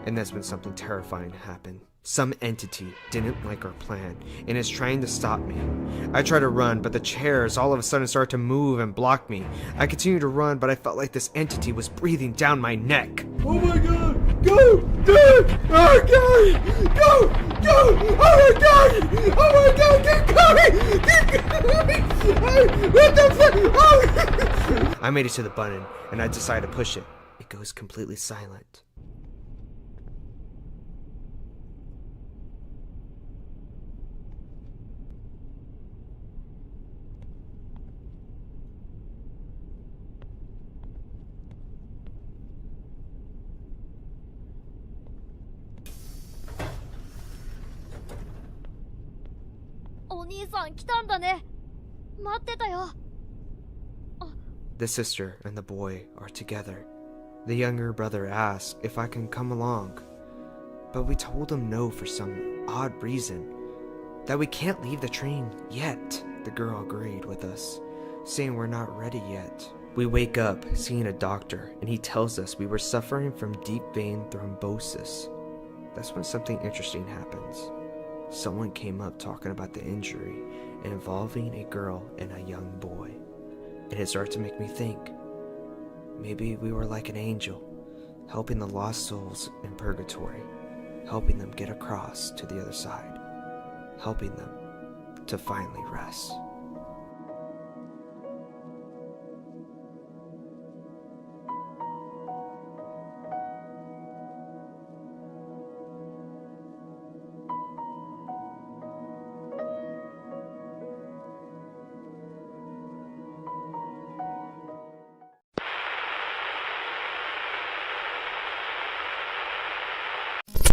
and that's when something terrifying happened. Some entity didn't like our plan and is trying to stop me. I try to run, but the chairs all of a sudden start to move and block me. I continue to run, but I felt like this entity was breathing down my neck. Oh my god! Go! Dude! Oh god! Go! Go! Oh my god! Oh my god! Keep going! Keep going! What the fuck? Oh! I made it to the button, and I decided to push it. It goes completely silent. The sister and the boy are together. The younger brother asked if I can come along, but we told him no for some odd reason, that we can't leave the train yet. The girl agreed with us, saying we're not ready yet. We wake up seeing a doctor, and he tells us we were suffering from deep vein thrombosis. That's when something interesting happens. Someone came up talking about the injury involving a girl and a young boy. And it started to make me think, maybe we were like an angel, helping the lost souls in purgatory, helping them get across to the other side, helping them to finally rest.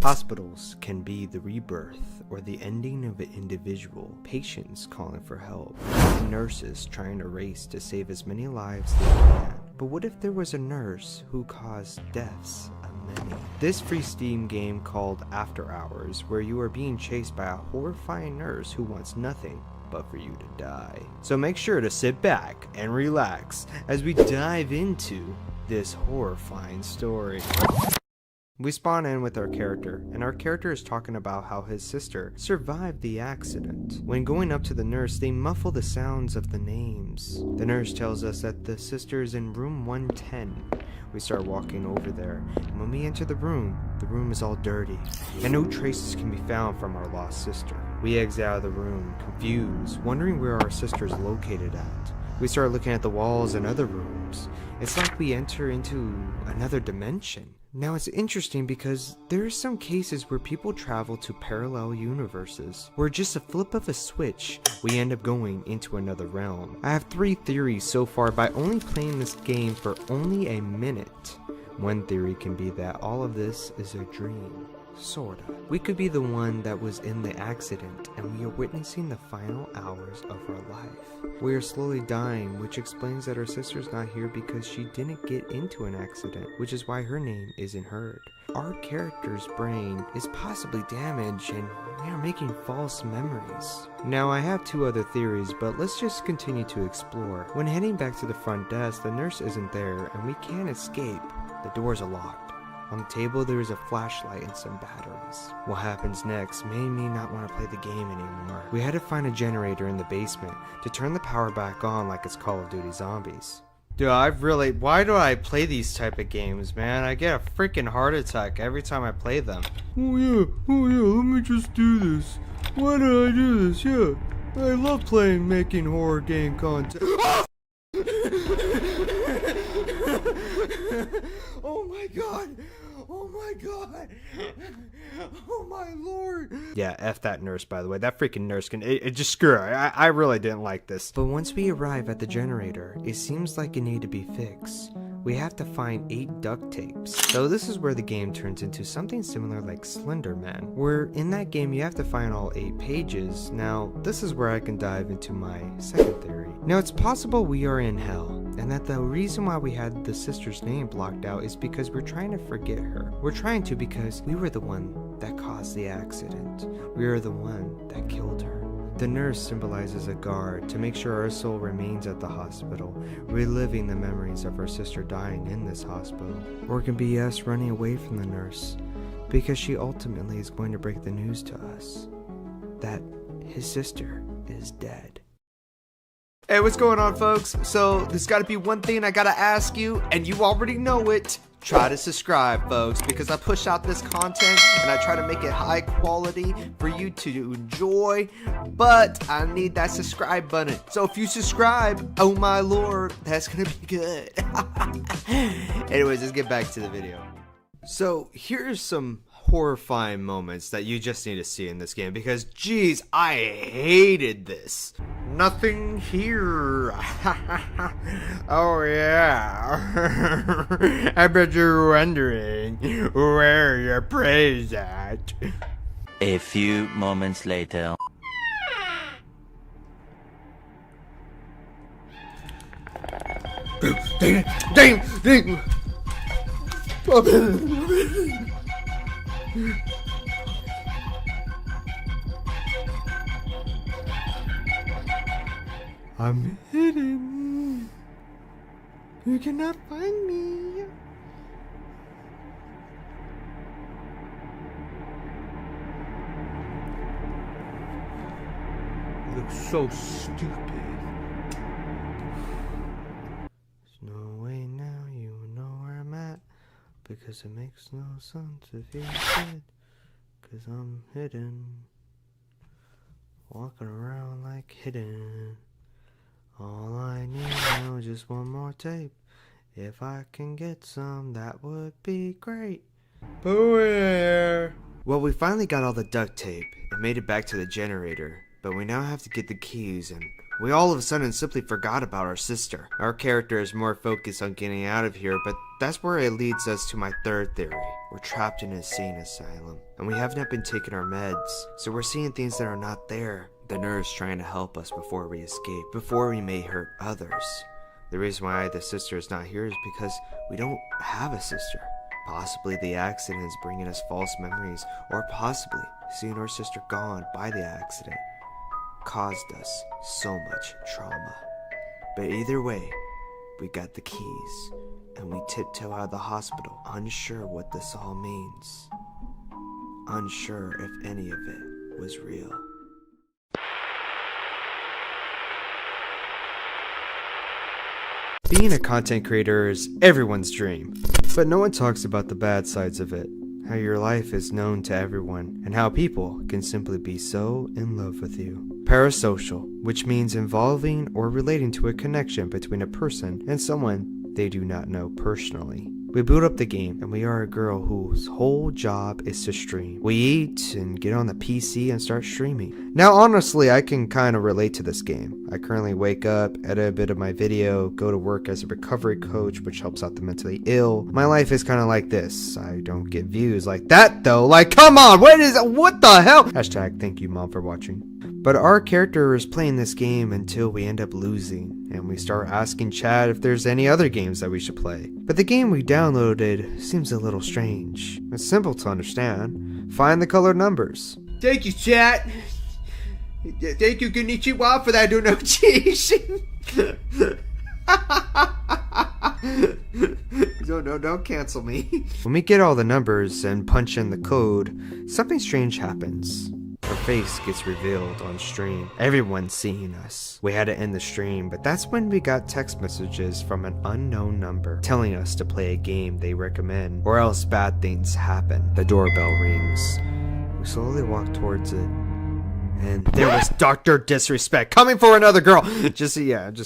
Hospitals can be the rebirth or the ending of an individual, patients calling for help, nurses trying to race to save as many lives as they can. But what if there was a nurse who caused deaths of many? This free Steam game called After Hours, where you are being chased by a horrifying nurse who wants nothing but for you to die. So make sure to sit back and relax as we dive into this horrifying story. We spawn in with our character, and our character is talking about how his sister survived the accident. When going up to the nurse, they muffle the sounds of the names. The nurse tells us that the sister is in room 110. We start walking over there, and when we enter the room is all dirty, and no traces can be found from our lost sister. We exit out of the room, confused, wondering where our sister is located at. We start looking at the walls and other rooms. It's like we enter into another dimension. Now it's interesting because there are some cases where people travel to parallel universes, where just a flip of a switch, we end up going into another realm. I have 3 theories so far by only playing this game for only a minute. One theory can be that all of this is a dream. Sorta. We could be the one that was in the accident, and we are witnessing the final hours of our life. We are slowly dying, which explains that our sister's not here because she didn't get into an accident, which is why her name isn't heard. Our character's brain is possibly damaged, and we are making false memories. Now, I have 2 other theories, but let's just continue to explore. When heading back to the front desk, the nurse isn't there, and we can't escape. The doors are locked. On the table there is a flashlight and some batteries. What happens next made me not want to play the game anymore. We had to find a generator in the basement to turn the power back on like it's Call of Duty Zombies. Dude, why do I play these type of games, man? I get a freaking heart attack every time I play them. Oh yeah, let me just do this. Why did I do this? Yeah, I love making horror game content. Oh my god! Oh my god! Oh my lord! Yeah, F that nurse, by the way. That freaking nurse can... just screw her. I really didn't like this. But once we arrive at the generator, it seems like it needed to be fixed. We have to find 8 duct tapes. So this is where the game turns into something similar like Slender Man, where in that game you have to find all 8 pages. Now, this is where I can dive into my second theory. Now, it's possible we are in hell, and that the reason why we had the sister's name blocked out is because we're trying to forget her. We're trying to because we were the one that caused the accident. We were the one that killed her. The nurse symbolizes a guard to make sure our soul remains at the hospital, reliving the memories of our sister dying in this hospital. Or it can be us running away from the nurse, because she ultimately is going to break the news to us that his sister is dead. Hey, what's going on, folks? So, there's gotta be one thing I gotta ask you, and you already know it. Try to subscribe, folks, because I push out this content and I try to make it high quality for you to enjoy, but I need that subscribe button. So if you subscribe, oh my lord, that's gonna be good. Anyways, let's get back to the video. So here's some horrifying moments that you just need to see in this game, because geez, I hated this. Nothing here. Oh yeah. I bet you're wondering where your prey's at. A few moments later. Dang. I'm hidden. You cannot find me. You look so stupid. There's no way now you know where I'm at, because it makes no sense if you're dead. Cause I'm hidden, walking around like hidden. All I need now is just one more tape. If I can get some, that would be great. But where? Well, we finally got all the duct tape and made it back to the generator, but we now have to get the keys, and we all of a sudden simply forgot about our sister. Our character is more focused on getting out of here, but that's where it leads us to my third theory. we're trapped in an insane asylum, and we have not been taking our meds, so we're seeing things that are not there. The nurse trying to help us before we escape, before we may hurt others. The reason why the sister is not here is because we don't have a sister. Possibly the accident is bringing us false memories, or possibly seeing our sister gone by the accident caused us so much trauma. But either way, we got the keys, and we tiptoe out of the hospital, unsure what this all means. Unsure if any of it was real. Being a content creator is everyone's dream, but no one talks about the bad sides of it. How your life is known to everyone, and how people can simply be so in love with you. Parasocial, which means involving or relating to a connection between a person and someone they do not know personally. We boot up the game, and we are a girl whose whole job is to stream. We eat and get on the PC and start streaming. Now honestly, I can kind of relate to this game. I currently wake up, edit a bit of my video, go to work as a recovery coach, which helps out the mentally ill. My life is kind of like this. I don't get views like that though. Like, come on, what the hell? Hashtag thank you mom for watching. But our character is playing this game until we end up losing, and we start asking Chad if there's any other games that we should play. But the game we downloaded seems a little strange. It's simple to understand. Find the colored numbers. Thank you, chat. Thank you, Konnichiwa, for that pronunciation. Don't cancel me. When we get all the numbers and punch in the code, something strange happens. Our face gets revealed on stream. Everyone's seeing us. We had to end the stream, but that's when we got text messages from an unknown number telling us to play a game they recommend, or else bad things happen. The doorbell rings. We slowly walk towards it, and there was Dr. Disrespect coming for another girl. Just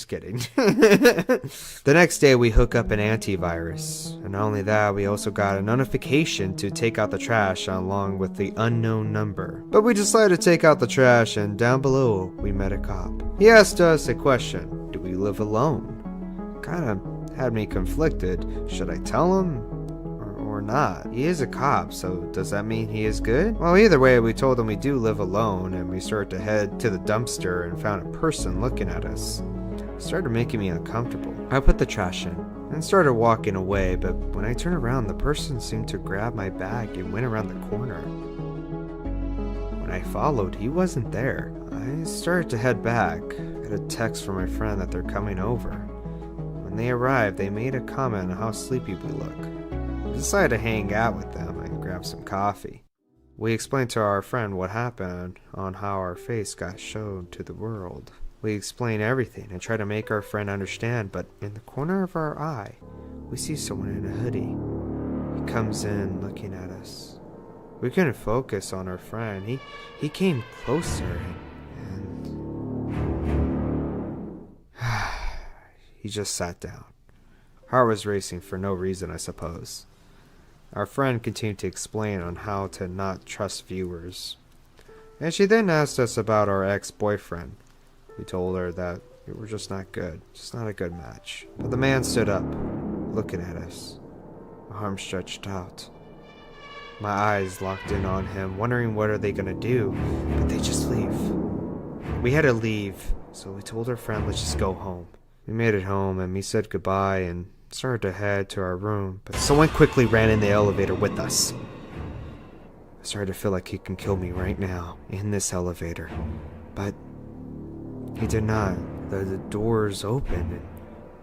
kidding. The next day we hook up an antivirus, and not only that, we also got a notification to take out the trash along with the unknown number. But we decided to take out the trash, and down below we met a cop. He asked us a question: do we live alone? Kinda had me conflicted. Should I tell him or not? He is a cop, so does that mean he is good? Well, either way, we told him we do live alone, and we started to head to the dumpster and found a person looking at us. It started making me uncomfortable. I put the trash in and started walking away, but when I turned around, the person seemed to grab my bag and went around the corner. When I followed, he wasn't there. I started to head back. I got a text from my friend that they're coming over. When they arrived, they made a comment on how sleepy we look. We decided to hang out with them and grab some coffee. We explained to our friend what happened on how our face got shown to the world. We explained everything and tried to make our friend understand, but in the corner of our eye, we see someone in a hoodie. He comes in looking at us. We couldn't focus on our friend. He came closer and he just sat down. Heart was racing for no reason, I suppose. Our friend continued to explain on how to not trust viewers. And she then asked us about our ex-boyfriend. We told her that we were just not good. Just not a good match. But the man stood up, looking at us. Arms stretched out. My eyes locked in on him, wondering what are they gonna do. But they just leave. We had to leave, so we told our friend, let's just go home. We made it home, and we said goodbye and started to head to our room, but someone quickly ran in the elevator with us. I started to feel like he can kill me right now, in this elevator. But he did not. The doors opened, and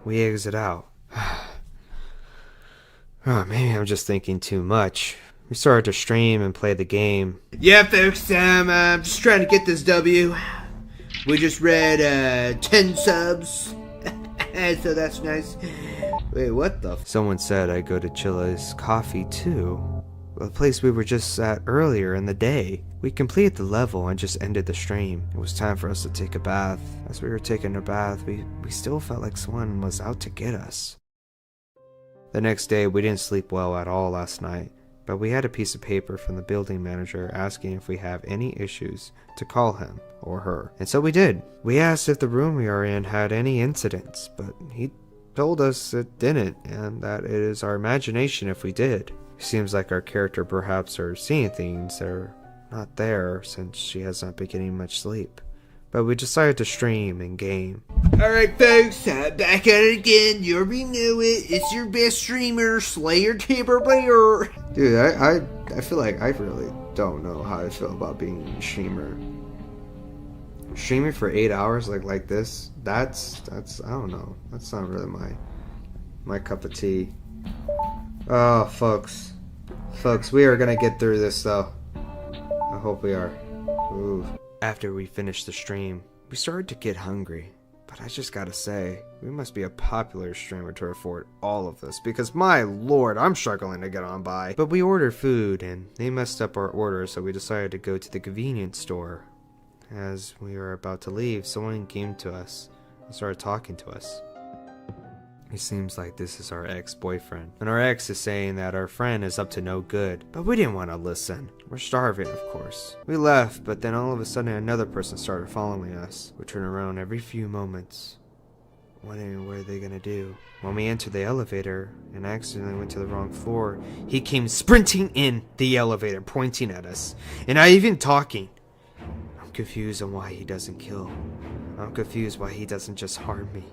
we exit out. Oh, maybe I'm just thinking too much. We started to stream and play the game. Yeah, folks, I'm just trying to get this W. We just read 10 subs, so that's nice. Wait, what the Someone said I go to Chilla's Coffee too. The place we were just at earlier in the day. We completed the level and just ended the stream. It was time for us to take a bath. As we were taking a bath, we still felt like someone was out to get us. The next day, we didn't sleep well at all last night, but we had a piece of paper from the building manager asking if we have any issues to call him or her. And so we did. We asked if the room we are in had any incidents, but he told us it didn't, and that it is our imagination if we did. Seems like our character perhaps are seeing things that are not there since she has not been getting much sleep. But we decided to stream and game. Alright folks, back at it again. You already know it. It's your best streamer, Slayer Timber Bear. Dude, I feel like I really don't know how I feel about being a streamer. Streaming for 8 hours like this, that's I don't know. That's not really my cup of tea. Oh, folks, we are gonna get through this though. I hope we are. Ooh. After we finished the stream, we started to get hungry. But I just gotta say, we must be a popular streamer to afford all of this, because my lord, I'm struggling to get on by. But we ordered food and they messed up our order, so we decided to go to the convenience store. As we were about to leave, someone came to us and started talking to us. It seems like this is our ex-boyfriend, and our ex is saying that our friend is up to no good, but we didn't want to listen. We're starving, of course. We left, but then all of a sudden another person started following us. We turn around every few moments, wondering what are they gonna do. When we entered the elevator and accidentally went to the wrong floor, he came sprinting in the elevator, pointing at us, and not even talking. I'm confused on why he doesn't kill. I'm confused why he doesn't just harm me.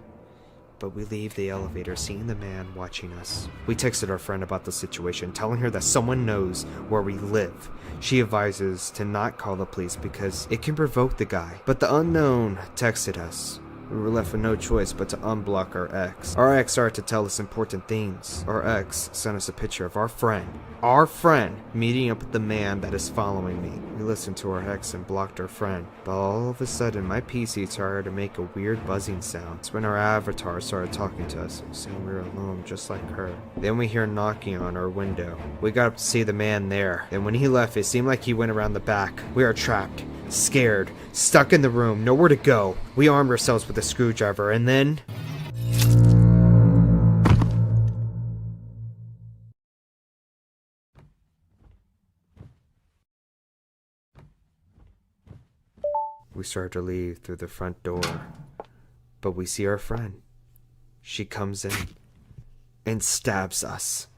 But we leave the elevator seeing the man watching us. We texted our friend about the situation, telling her that someone knows where we live. She advises to not call the police because it can provoke the guy. But the unknown texted us. We were left with no choice but to unblock our ex. Our ex started to tell us important things. Our ex sent us a picture of our friend meeting up with the man that is following me. We listened to our ex and blocked our friend. But all of a sudden, my PC started to make a weird buzzing sound. It's when our avatar started talking to us, saying we were alone just like her. Then we hear knocking on our window. We got up to see the man there. Then when he left, it seemed like he went around the back. We are trapped, scared, stuck in the room, nowhere to go. We armed ourselves with a screwdriver, and then... we started to leave through the front door. But we see our friend. She comes in and stabs us.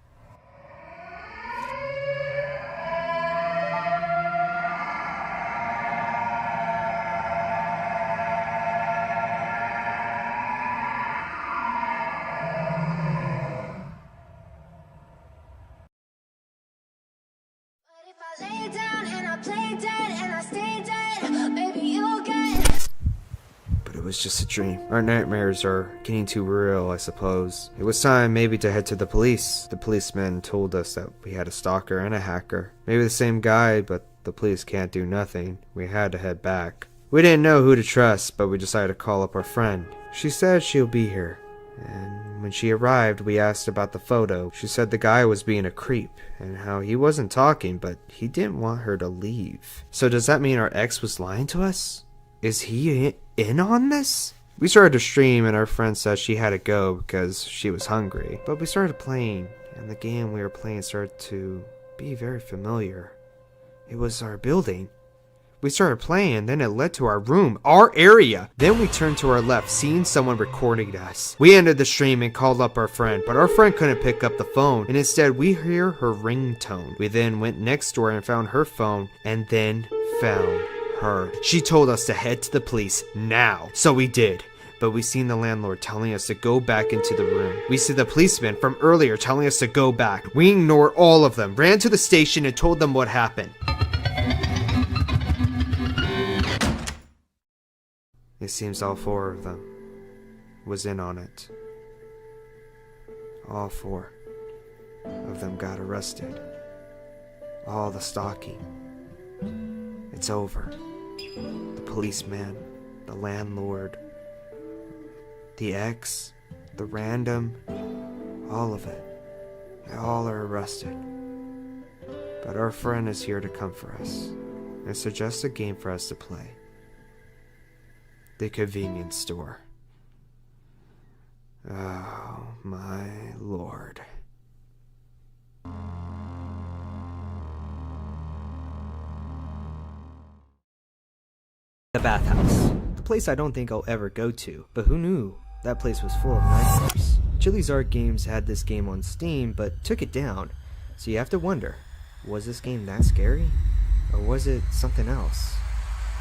It was just a dream. Our nightmares are getting too real, I suppose. It was time maybe to head to the police. The policeman told us that we had a stalker and a hacker. Maybe the same guy, but the police can't do nothing. We had to head back. We didn't know who to trust, but we decided to call up our friend. She said she'll be here. And when she arrived, we asked about the photo. She said the guy was being a creep, and how he wasn't talking, but he didn't want her to leave. So does that mean our ex was lying to us? Is he in on this? We started to stream and our friend said she had to go because she was hungry. But we started playing and the game we were playing started to be very familiar. It was our building. We started playing, then it led to our room, our area. Then we turned to our left, seeing someone recording us. We ended the stream and called up our friend, but our friend couldn't pick up the phone, and instead we hear her ringtone. We then went next door and found her phone, and then found her. She told us to head to the police now, so we did. But we seen the landlord telling us to go back into the room. We see the policeman from earlier telling us to go back. We ignored all of them, ran to the station and told them what happened. It seems all four of them was in on it. All four of them got arrested. All the stalking. It's over. The policeman, the landlord, the ex, the random, all of it. They all are arrested. But our friend is here to comfort us and suggest a game for us to play. The convenience store. Oh my lord. The bathhouse. The place I don't think I'll ever go to, but who knew that place was full of nightmares. Chili's Art Games had this game on Steam, but took it down. So you have to wonder, was this game that scary? Or was it something else?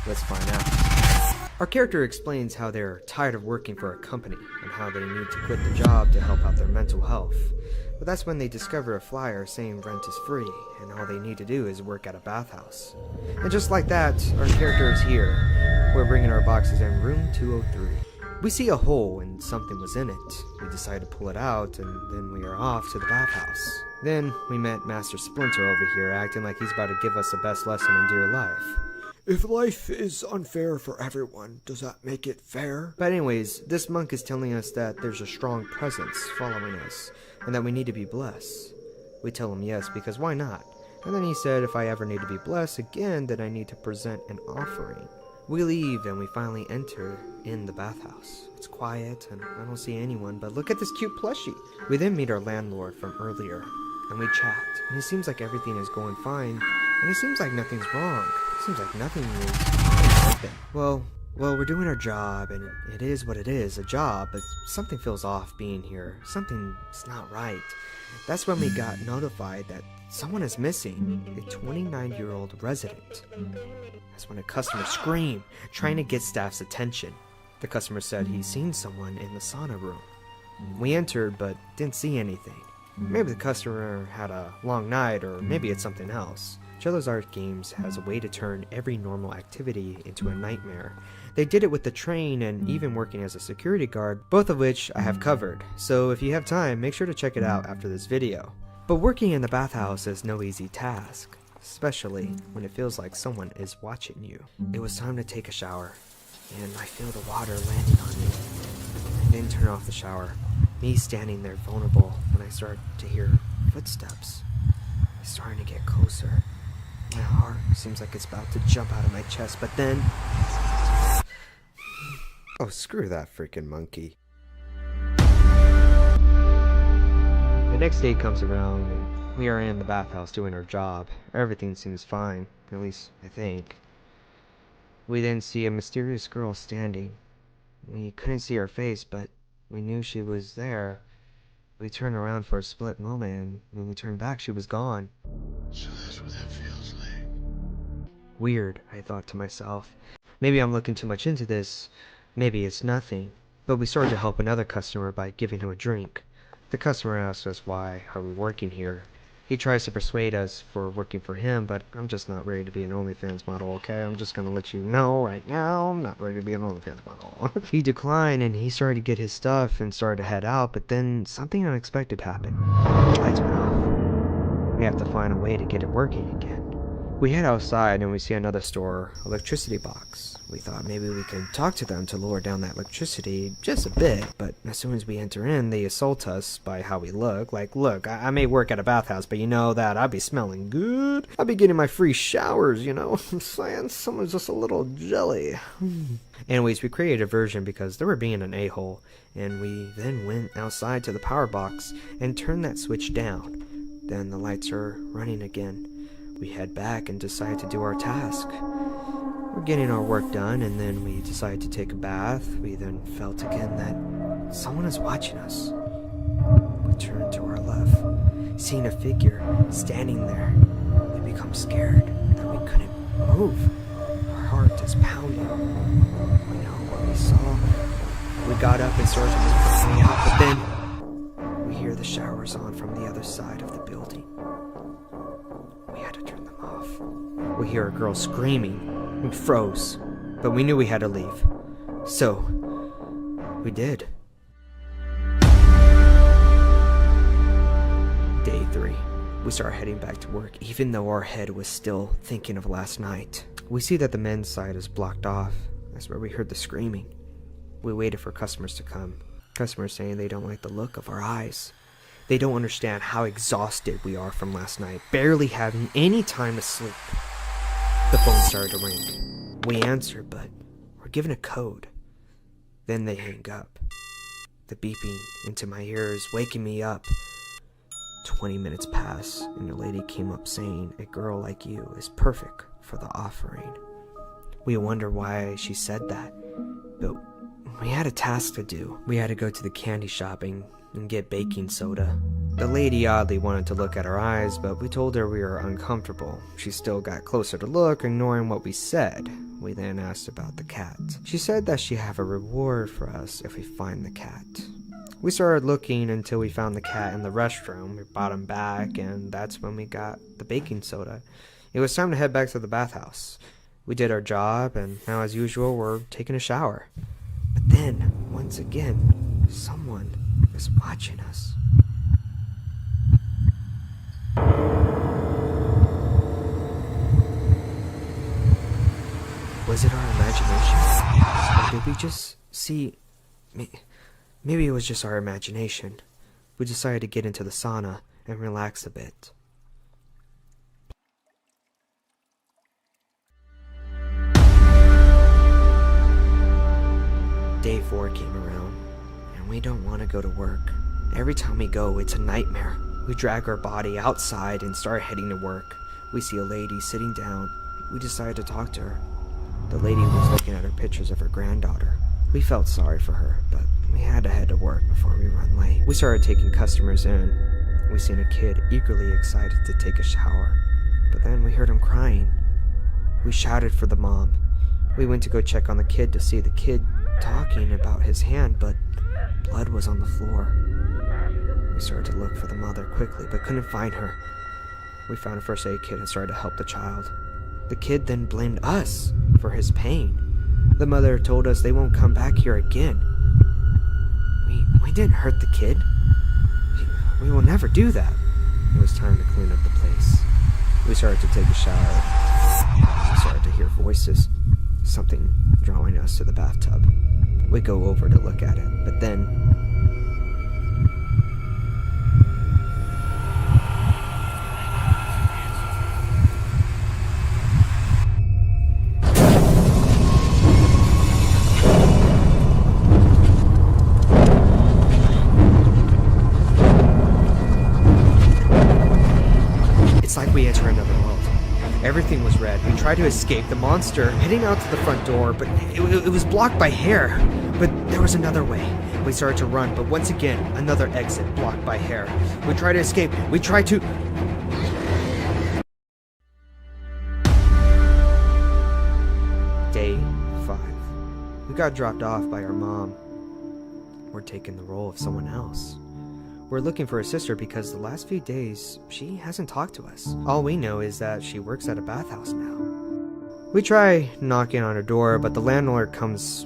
Let's find out. Our character explains how they're tired of working for a company and how they need to quit the job to help out their mental health. But that's when they discover a flyer saying rent is free and all they need to do is work at a bathhouse. And just like that, our character is here. We're bringing our boxes in room 203. We see a hole and something was in it. We decide to pull it out and then we are off to the bathhouse. Then we met Master Splinter over here acting like he's about to give us the best lesson in dear life. If life is unfair for everyone, does that make it fair? But anyways, this monk is telling us that there's a strong presence following us, and that we need to be blessed. We tell him yes, because why not? And then he said if I ever need to be blessed again, then I need to present an offering. We leave and we finally enter in the bathhouse. It's quiet and I don't see anyone, but look at this cute plushie. We then meet our landlord from earlier, and we chat, and it seems like everything is going fine, and it seems like nothing's wrong. Seems like nothing is happen. Well, we're doing our job, and it is what it is, a job, but something feels off being here. Something's not right. That's when we got notified that someone is missing, a 29-year-old resident. That's when a customer screamed, trying to get staff's attention. The customer said he's seen someone in the sauna room. We entered, but didn't see anything. Maybe the customer had a long night, or maybe it's something else. Chilla's Art Games has a way to turn every normal activity into a nightmare. They did it with the train and even working as a security guard, both of which I have covered, so if you have time, make sure to check it out after this video. But working in the bathhouse is no easy task, especially when it feels like someone is watching you. It was time to take a shower, and I feel the water landing on me. I didn't turn off the shower, me standing there vulnerable, when I start to hear footsteps. It's starting to get closer. My heart seems like it's about to jump out of my chest, but then... Oh, screw that freaking monkey. The next day comes around, and we are in the bathhouse doing our job. Everything seems fine, at least I think. We then see a mysterious girl standing. We couldn't see her face, but we knew she was there. We turned around for a split moment, and when we turned back, she was gone. So that's what that feels like. Weird, I thought to myself. Maybe I'm looking too much into this. Maybe it's nothing. But we started to help another customer by giving him a drink. The customer asks us why are we working here. He tries to persuade us for working for him, but I'm just not ready to be an OnlyFans model, okay? I'm just gonna let you know right now, I'm not ready to be an OnlyFans model. He declined, and he started to get his stuff and started to head out, but then something unexpected happened. The lights went off. We have to find a way to get it working again. We head outside and we see another store, electricity box. We thought maybe we could talk to them to lower down that electricity just a bit, but as soon as we enter in, they assault us by how we look. Like, look, I may work at a bathhouse, but you know that I'd be smelling good. I'd be getting my free showers, you know what I'm saying? Someone's just a little jelly. Anyways, we created a version because they were being an a-hole, and we then went outside to the power box and turned that switch down. Then the lights are running again. We head back and decide to do our task. We're getting our work done, and then we decide to take a bath. We then felt again that someone is watching us. We turn to our left, seeing a figure standing there. We become scared that we couldn't move. Our heart is pounding. We know what we saw. We got up and started to make our way out, but then we hear the showers on from the other side of the building. We had to turn them off. We hear a girl screaming. We froze, but we knew we had to leave. So, we did. Day 3. We start heading back to work, even though our head was still thinking of last night. We see that the men's side is blocked off. That's where we heard the screaming. We waited for customers to come. Customers saying they don't like the look of our eyes. They don't understand how exhausted we are from last night, barely having any time to sleep. The phone started to ring. We answer, but we're given a code. Then they hang up. The beeping into my ears, waking me up. 20 minutes pass, and a lady came up saying, "A girl like you is perfect for the offering." We wonder why she said that, but we had a task to do. We had to go to the candy shop and get baking soda. The lady oddly wanted to look at our eyes, but we told her we were uncomfortable. She still got closer to look, ignoring what we said. We then asked about the cat. She said that she'd have a reward for us if we find the cat. We started looking until we found the cat in the restroom. We brought him back, and that's when we got the baking soda. It was time to head back to the bathhouse. We did our job, and now as usual, we're taking a shower. But then, once again, someone is watching us. Was it our imagination? Or did we just see... Maybe it was just our imagination. We decided to get into the sauna and relax a bit. Day 4 came around, and we don't want to go to work. Every time we go, it's a nightmare. We drag our body outside and start heading to work. We see a lady sitting down. We decided to talk to her. The lady was looking at her pictures of her granddaughter. We felt sorry for her, but we had to head to work before we run late. We started taking customers in. We seen a kid eagerly excited to take a shower, but then we heard him crying. We shouted for the mom. We went to go check on the kid to see the kid talking about his hand, but blood was on the floor. We started to look for the mother quickly, but couldn't find her. We found a first aid kit and started to help the child. The kid then blamed us for his pain. The mother told us they won't come back here again. We didn't hurt the kid. We will never do that. It was time to clean up the place. We started to take a shower. We started to hear voices. Something drawing us to the bathtub. We go over to look at it, but then... It's like we enter another world. Everything was red. We tried to escape the monster, heading out to the front door, but it was blocked by hair. But there was another way. We started to run, but once again, another exit blocked by hair. We tried to escape. We tried to... Day 5. We got dropped off by our mom. We're taking the role of someone else. We're looking for a sister because the last few days, she hasn't talked to us. All we know is that she works at a bathhouse now. We try knocking on her door, but the landlord comes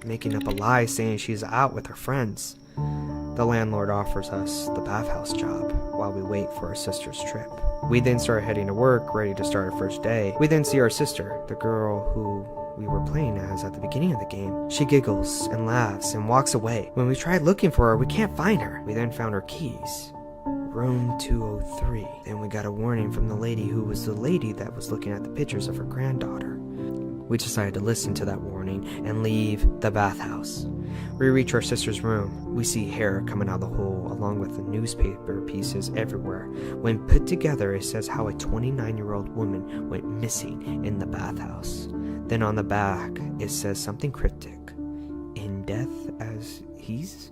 making up a lie saying she's out with her friends. The landlord offers us the bathhouse job while we wait for our sister's trip. We then start heading to work, ready to start our first day. We then see our sister, the girl who we were playing as at the beginning of the game. She giggles and laughs and walks away. When we tried looking for her, we can't find her. We then found her keys. Room 203. Then we got a warning from the lady who was the lady that was looking at the pictures of her granddaughter. We decided to listen to that warning and leave the bathhouse. We reach our sister's room. We see hair coming out of the hole along with the newspaper pieces everywhere. When put together, it says how a 29-year-old woman went missing in the bathhouse. Then on the back, it says something cryptic. In death as he's?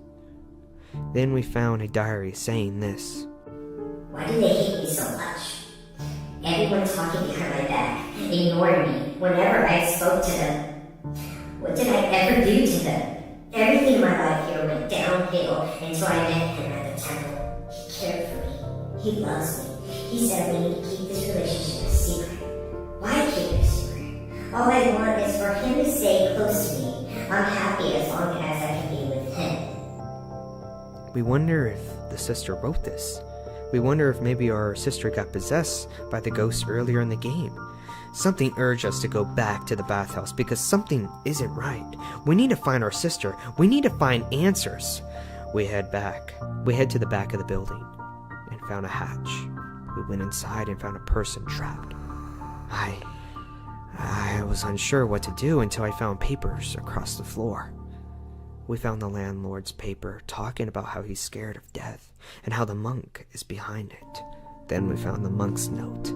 Then we found a diary saying this. Why do they hate me so much? Everyone talking behind my back, ignoring me whenever I spoke to them. What did I ever do to them? Everything in my life here went downhill until I met him at the temple. He cared for me. He loves me. He said we need to keep this relationship a secret. Why keep it a secret? All I want is for him to stay close to me. I'm happy as long as I can be with him. We wonder if the sister wrote this. We wonder if maybe our sister got possessed by the ghost earlier in the game. Something urged us to go back to the bathhouse because something isn't right. We need to find our sister. We need to find answers. We head back. We head to the back of the building and found a hatch. We went inside and found a person trapped. I was unsure what to do until I found papers across the floor. We found the landlord's paper talking about how he's scared of death and how the monk is behind it. Then we found the monk's note.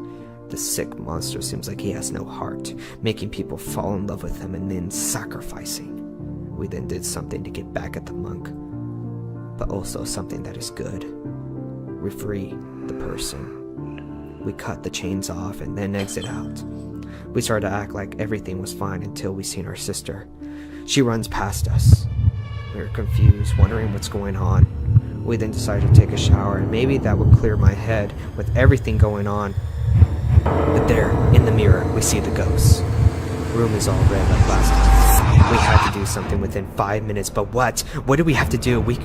The sick monster seems like he has no heart, making people fall in love with him and then sacrificing. We then did something to get back at the monk, but also something that is good. we free the person. We cut the chains off and then exit out. We started to act like everything was fine until we seen our sister. She runs past us. We were confused, wondering what's going on. We then decided to take a shower, and maybe that would clear my head with everything going on. But there, in the mirror, we see the ghost. Room is all red like last time. We had to do something within 5 minutes, but what? What did we have to do? We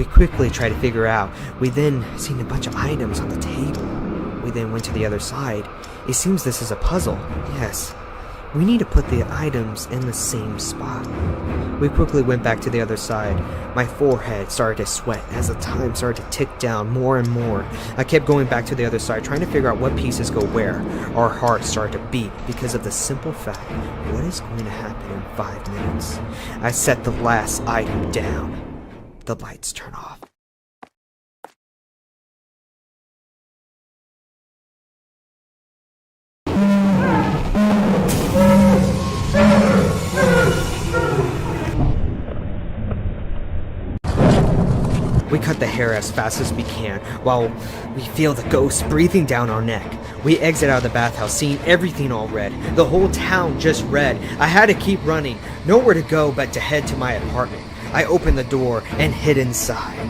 quickly tried to figure out. We then seen a bunch of items on the table. We then went to the other side. It seems this is a puzzle. Yes. We need to put the items in the same spot. We quickly went back to the other side. My forehead started to sweat as the time started to tick down more and more. I kept going back to the other side, trying to figure out what pieces go where. Our hearts started to beat because of the simple fact, what is going to happen in 5 minutes? I set the last item down. The lights turn off. We cut the hair as fast as we can, while we feel the ghost breathing down our neck. We exit out of the bathhouse, seeing everything all red. The whole town just red. I had to keep running, nowhere to go but to head to my apartment. I opened the door and hid inside.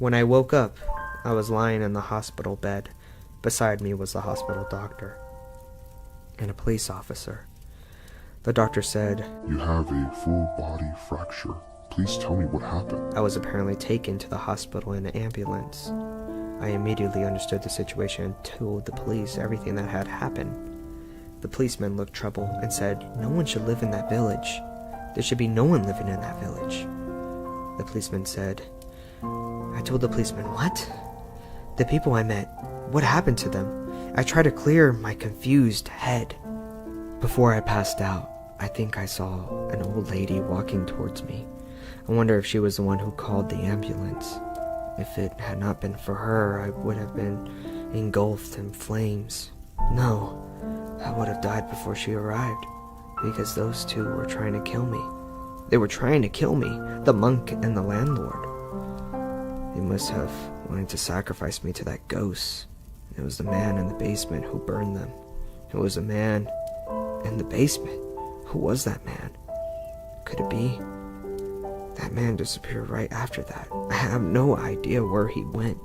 When I woke up, I was lying in the hospital bed. Beside me was the hospital doctor and a police officer. The doctor said, "You have a full body fracture. Please tell me what happened." I was apparently taken to the hospital in an ambulance. I immediately understood the situation and told the police everything that had happened. The policeman looked troubled and said, "No one should live in that village. There should be no one living in that village." The policeman said, I told the policeman, "What? The people I met, what happened to them?" I tried to clear my confused head. Before I passed out, I think I saw an old lady walking towards me. I wonder if she was the one who called the ambulance. If it had not been for her, I would have been engulfed in flames. No, I would have died before she arrived, because those two were trying to kill me. They were trying to kill me, the monk and the landlord. They must have wanted to sacrifice me to that ghost. It was the man in the basement who burned them. It was a man in the basement. Who was that man? Could it be? That man disappeared right after that. I have no idea where he went.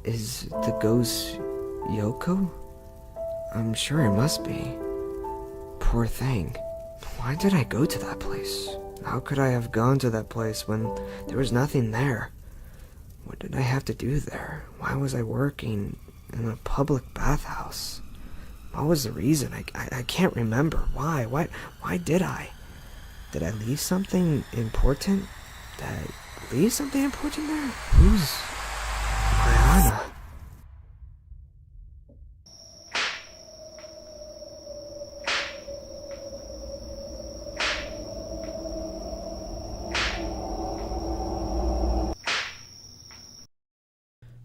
Is the ghost Yoko? I'm sure it must be. Poor thing. Why did I go to that place? How could I have gone to that place when there was nothing there? What did I have to do there? Why was I working in a public bathhouse? What was the reason? I can't remember. Why? Why did I? Did I leave something important? Did I leave something important there? Who's Brianna?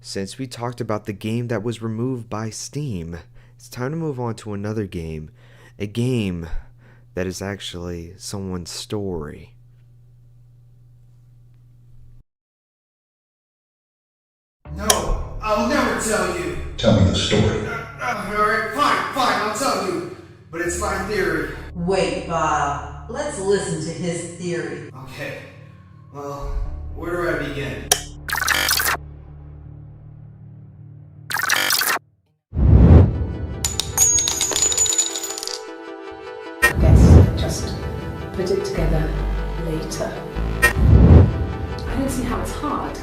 Since we talked about the game that was removed by Steam, it's time to move on to another game. A game that is actually someone's story. No, I'll never tell you. Tell me the story. Alright, fine, I'll tell you. But it's my theory. Wait, Bob. Let's listen to his theory. Okay, well, where do I begin? Just put it together later. I don't see how it's hard.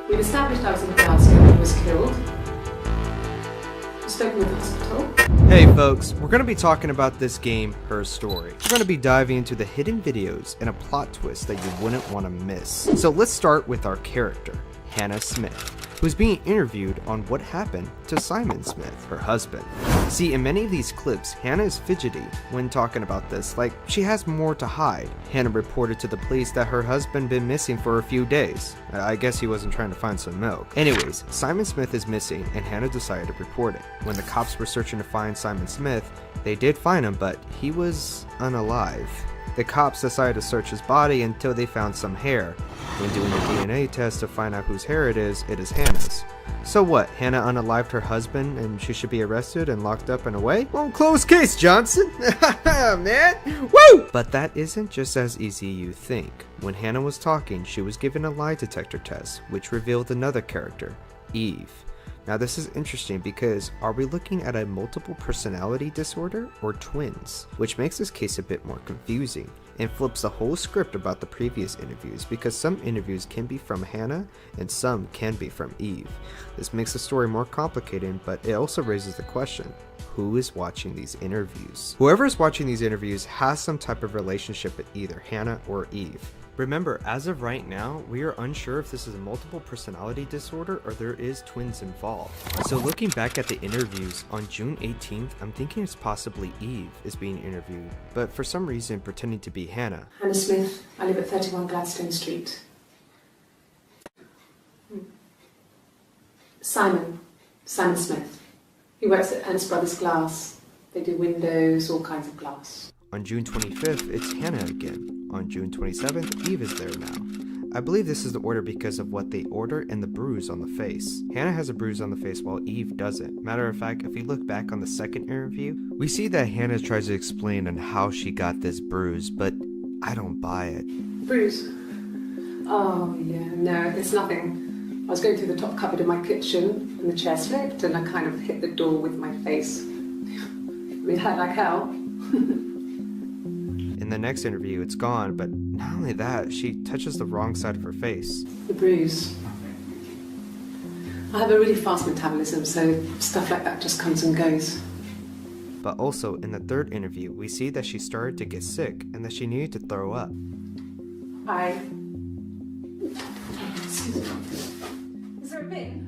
We've established I was in Glasgow when he was killed. We've spoken with the hospital. Hey folks, we're going to be talking about this game, Her Story. We're going to be diving into the hidden videos and a plot twist that you wouldn't want to miss. So let's start with our character, Hannah Smith, who's being interviewed on what happened to Simon Smith, her husband. See, in many of these clips, Hannah is fidgety when talking about this, like she has more to hide. Hannah reported to the police that her husband been missing for a few days. I guess he wasn't trying to find some milk. Anyways, Simon Smith is missing and Hannah decided to report it. When the cops were searching to find Simon Smith, they did find him, but he was unalive. The cops decided to search his body until they found some hair. When doing a DNA test to find out whose hair it is Hannah's. So what, Hannah unalived her husband and she should be arrested and locked up and away? Well, closed case, Johnson! Man! Woo! But that isn't just as easy you think. When Hannah was talking, she was given a lie detector test, which revealed another character, Eve. Now this is interesting because are we looking at a multiple personality disorder or twins? Which makes this case a bit more confusing and flips the whole script about the previous interviews because some interviews can be from Hannah and some can be from Eve. This makes the story more complicated, but it also raises the question, who is watching these interviews? Whoever is watching these interviews has some type of relationship with either Hannah or Eve. Remember, as of right now, we are unsure if this is a multiple personality disorder or there is twins involved. So looking back at the interviews, on June 18th, I'm thinking it's possibly Eve is being interviewed, but for some reason pretending to be Hannah. Hannah Smith, I live at 31 Gladstone Street. Simon Smith. He works at Ernst Brothers Glass. They do windows, all kinds of glass. On June 25th, it's Hannah again. On June 27th, Eve is there now. I believe this is the order because of what they order and the bruise on the face. Hannah has a bruise on the face while Eve doesn't. Matter of fact, if we look back on the second interview, we see that Hannah tries to explain on how she got this bruise, but I don't buy it. Bruise? Oh yeah, no, it's nothing. I was going through the top cupboard in my kitchen and the chair slipped and I kind of hit the door with my face. It hurt like hell. In the next interview, it's gone, but not only that, she touches the wrong side of her face. The bruise. I have a really fast metabolism, so stuff like that just comes and goes. But also, in the third interview, we see that she started to get sick and that she needed to throw up. Hi. Is there a bin?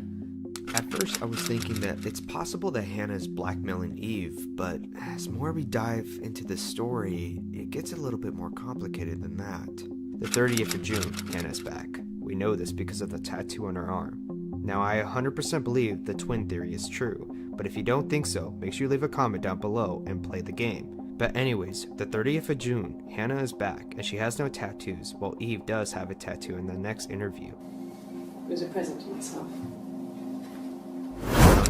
At first, I was thinking that it's possible that Hannah is blackmailing Eve, but as more we dive into the story, it gets a little bit more complicated than that. The 30th of June, Hannah's back. We know this because of the tattoo on her arm. Now, I 100% believe the twin theory is true, but if you don't think so, make sure you leave a comment down below and play the game. But anyways, the 30th of June, Hannah is back, and she has no tattoos, while Eve does have a tattoo in the next interview. It was a present to myself.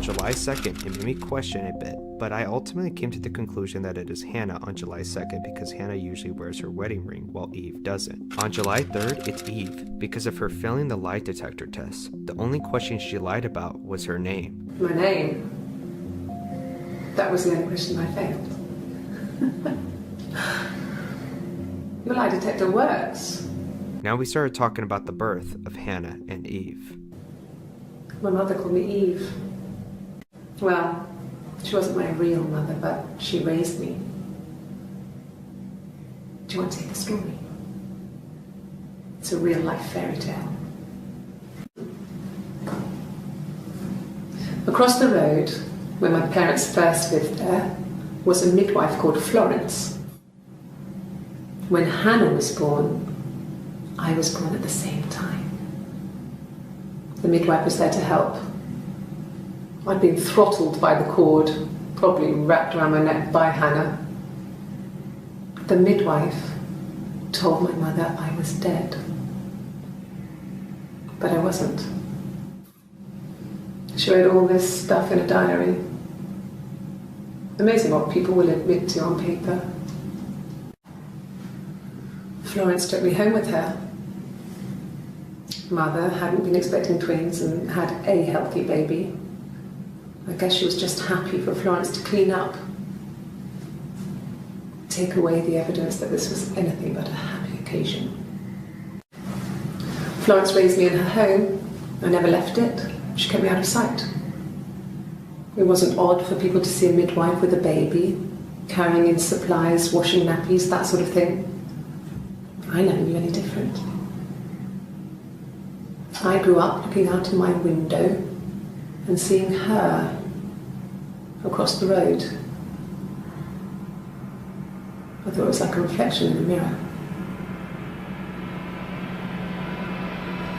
on July 2nd, it made me question a bit, but I ultimately came to the conclusion that it is Hannah on July 2nd because Hannah usually wears her wedding ring while Eve doesn't. On July 3rd, it's Eve because of her failing the lie detector test. The only question she lied about was her name. My name? That was the only question I failed. Your lie detector works. Now we started talking about the birth of Hannah and Eve. My mother called me Eve. Well, she wasn't my real mother, but she raised me. Do you want to hear the story? It's a real-life fairy tale. Across the road, where my parents first lived there, was a midwife called Florence. When Hannah was born, I was born at the same time. The midwife was there to help. I'd been throttled by the cord, probably wrapped around my neck by Hannah. The midwife told my mother I was dead. But I wasn't. She wrote all this stuff in a diary. Amazing what people will admit to on paper. Florence took me home with her. Mother hadn't been expecting twins and had a healthy baby. I guess she was just happy for Florence to clean up. Take away the evidence that this was anything but a happy occasion. Florence raised me in her home. I never left it. She kept me out of sight. It wasn't odd for people to see a midwife with a baby, carrying in supplies, washing nappies, that sort of thing. I never knew any different. I grew up looking out of my window and seeing her across the road. I thought it was like a reflection in the mirror.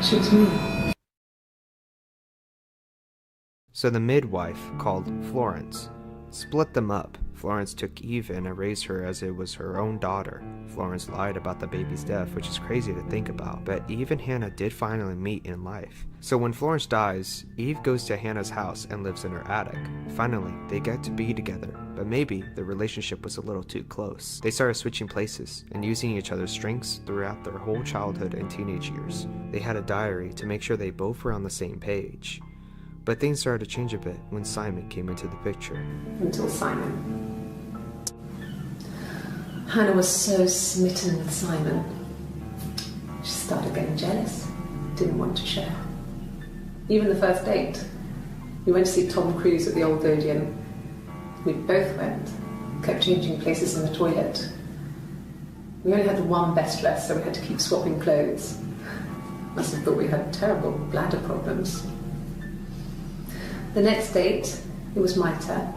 She was me. So the midwife, called Florence, split them up. Florence took Eve in and raised her as it was her own daughter. Florence lied about the baby's death, which is crazy to think about, but Eve and Hannah did finally meet in life. So when Florence dies, Eve goes to Hannah's house and lives in her attic. Finally, they get to be together, but maybe the relationship was a little too close. They started switching places and using each other's strengths throughout their whole childhood and teenage years. They had a diary to make sure they both were on the same page. But things started to change a bit when Simon came into the picture. Until Simon. Hannah was so smitten with Simon. She started getting jealous, didn't want to share. Even the first date, we went to see Tom Cruise at the Old Odeon. We both went, kept changing places in the toilet. We only had the one best dress, so we had to keep swapping clothes. Must have thought we had terrible bladder problems. The next date, it was my turn.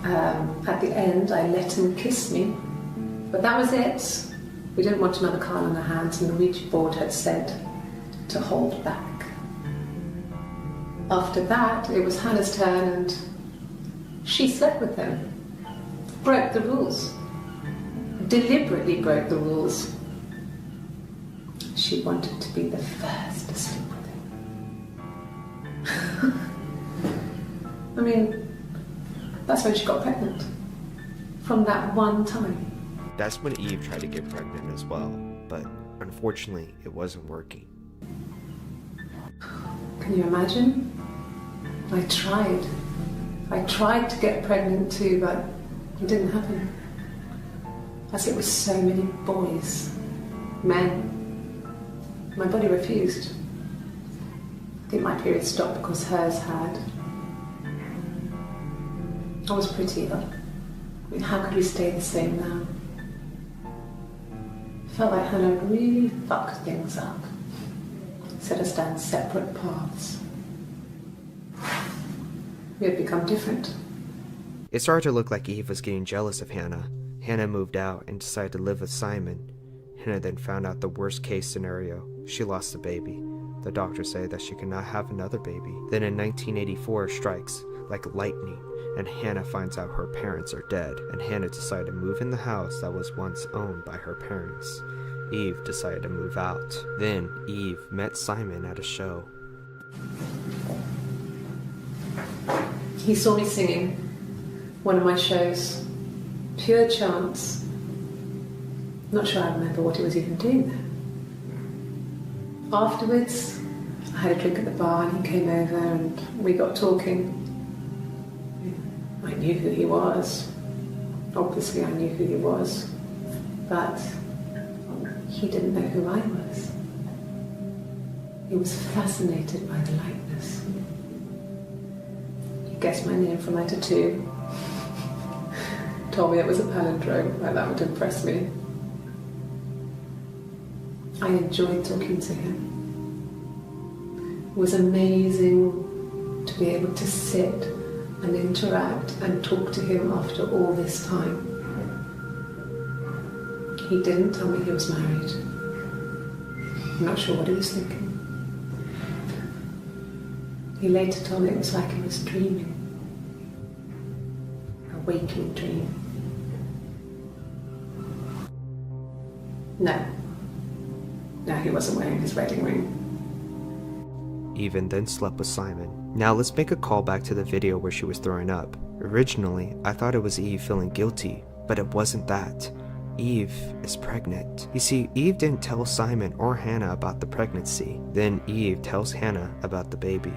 At the end, I let him kiss me, but that was it. We didn't want another card on our hands, and the Ouija board had said to hold back. After that, it was Hannah's turn, and she slept with him. Broke the rules. Deliberately broke the rules. She wanted to be the first to sleep with him. I mean, that's when she got pregnant. From that one time. That's when Eve tried to get pregnant as well, but unfortunately it wasn't working. Can you imagine? I tried to get pregnant too, but it didn't happen. As it was so many boys, men. My body refused. I think my period stopped because hers had. I was pretty ill. I mean, how could we stay the same now? I felt like Hannah really fucked things up. Set us down separate paths. We had become different. It started to look like Eve was getting jealous of Hannah. Hannah moved out and decided to live with Simon. Hannah then found out the worst case scenario. She lost the baby. The doctors say that she cannot have another baby. Then in 1984 strikes like lightning, and Hannah finds out her parents are dead, and Hannah decided to move in the house that was once owned by her parents. Eve decided to move out. Then Eve met Simon at a show. He saw me singing one of my shows. Pure chance. Not sure I remember what he was even doing there. Afterwards, I had a drink at the bar and he came over and we got talking. I knew who he was. Obviously I knew who he was. But he didn't know who I was. He was fascinated by the likeness. He guessed my name from my tattoo. Told me it was a palindrome, like that would impress me. I enjoyed talking to him. It was amazing to be able to sit and interact and talk to him after all this time. He didn't tell me he was married. I'm not sure what he was thinking. He later told me it was like he was dreaming. A waking dream. No. No, he wasn't wearing his wedding ring. Eve then slept with Simon. Now let's make a call back to the video where she was throwing up. Originally, I thought it was Eve feeling guilty, but it wasn't that. Eve is pregnant. You see, Eve didn't tell Simon or Hannah about the pregnancy. Then Eve tells Hannah about the baby.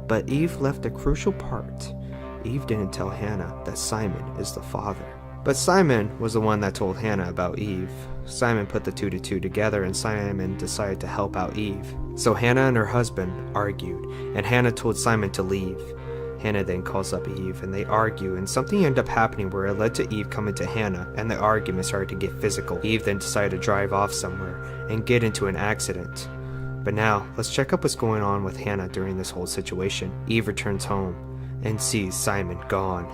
But Eve left a crucial part. Eve didn't tell Hannah that Simon is the father. But Simon was the one that told Hannah about Eve. Simon put the two to two together and Simon decided to help out Eve. So Hannah and her husband argued, and Hannah told Simon to leave. Hannah then calls up Eve and they argue, and something ended up happening where it led to Eve coming to Hannah and the argument started to get physical. Eve then decided to drive off somewhere and get into an accident. But now, let's check up what's going on with Hannah during this whole situation. Eve returns home and sees Simon gone.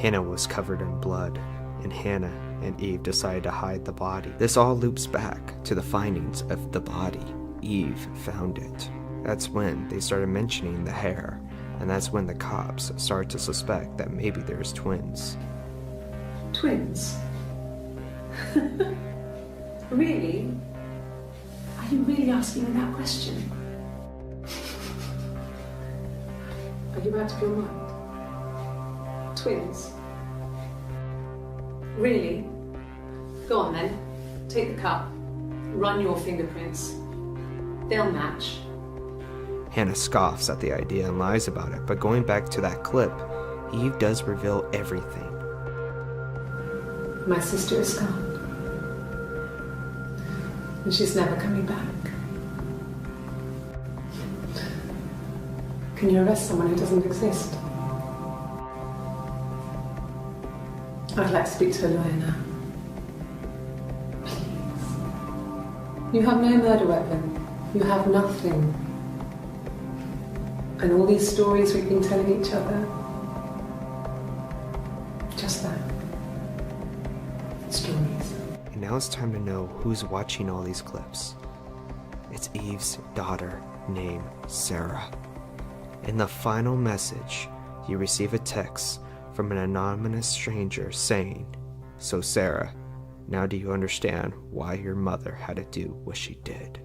Hannah was covered in blood, and Hannah and Eve decided to hide the body. This all loops back to the findings of the body. Eve found it. That's when they started mentioning the hair, and that's when the cops started to suspect that maybe there's twins. Twins? Really? Are you really asking me that question? Are you out of your mind? Twins? Really? Go on then. Take the cup. Run your fingerprints. They'll match. Hannah scoffs at the idea and lies about it, but going back to that clip, Eve does reveal everything. My sister is gone. And she's never coming back. Can you arrest someone who doesn't exist? I'd like to speak to a lawyer now. Please. You have no murder weapon. You have nothing. And all these stories we've been telling each other, just that. Stories. And now it's time to know who's watching all these clips. It's Eve's daughter named Sarah. In the final message, you receive a text from an anonymous stranger saying, "So Sarah, now do you understand why your mother had to do what she did?"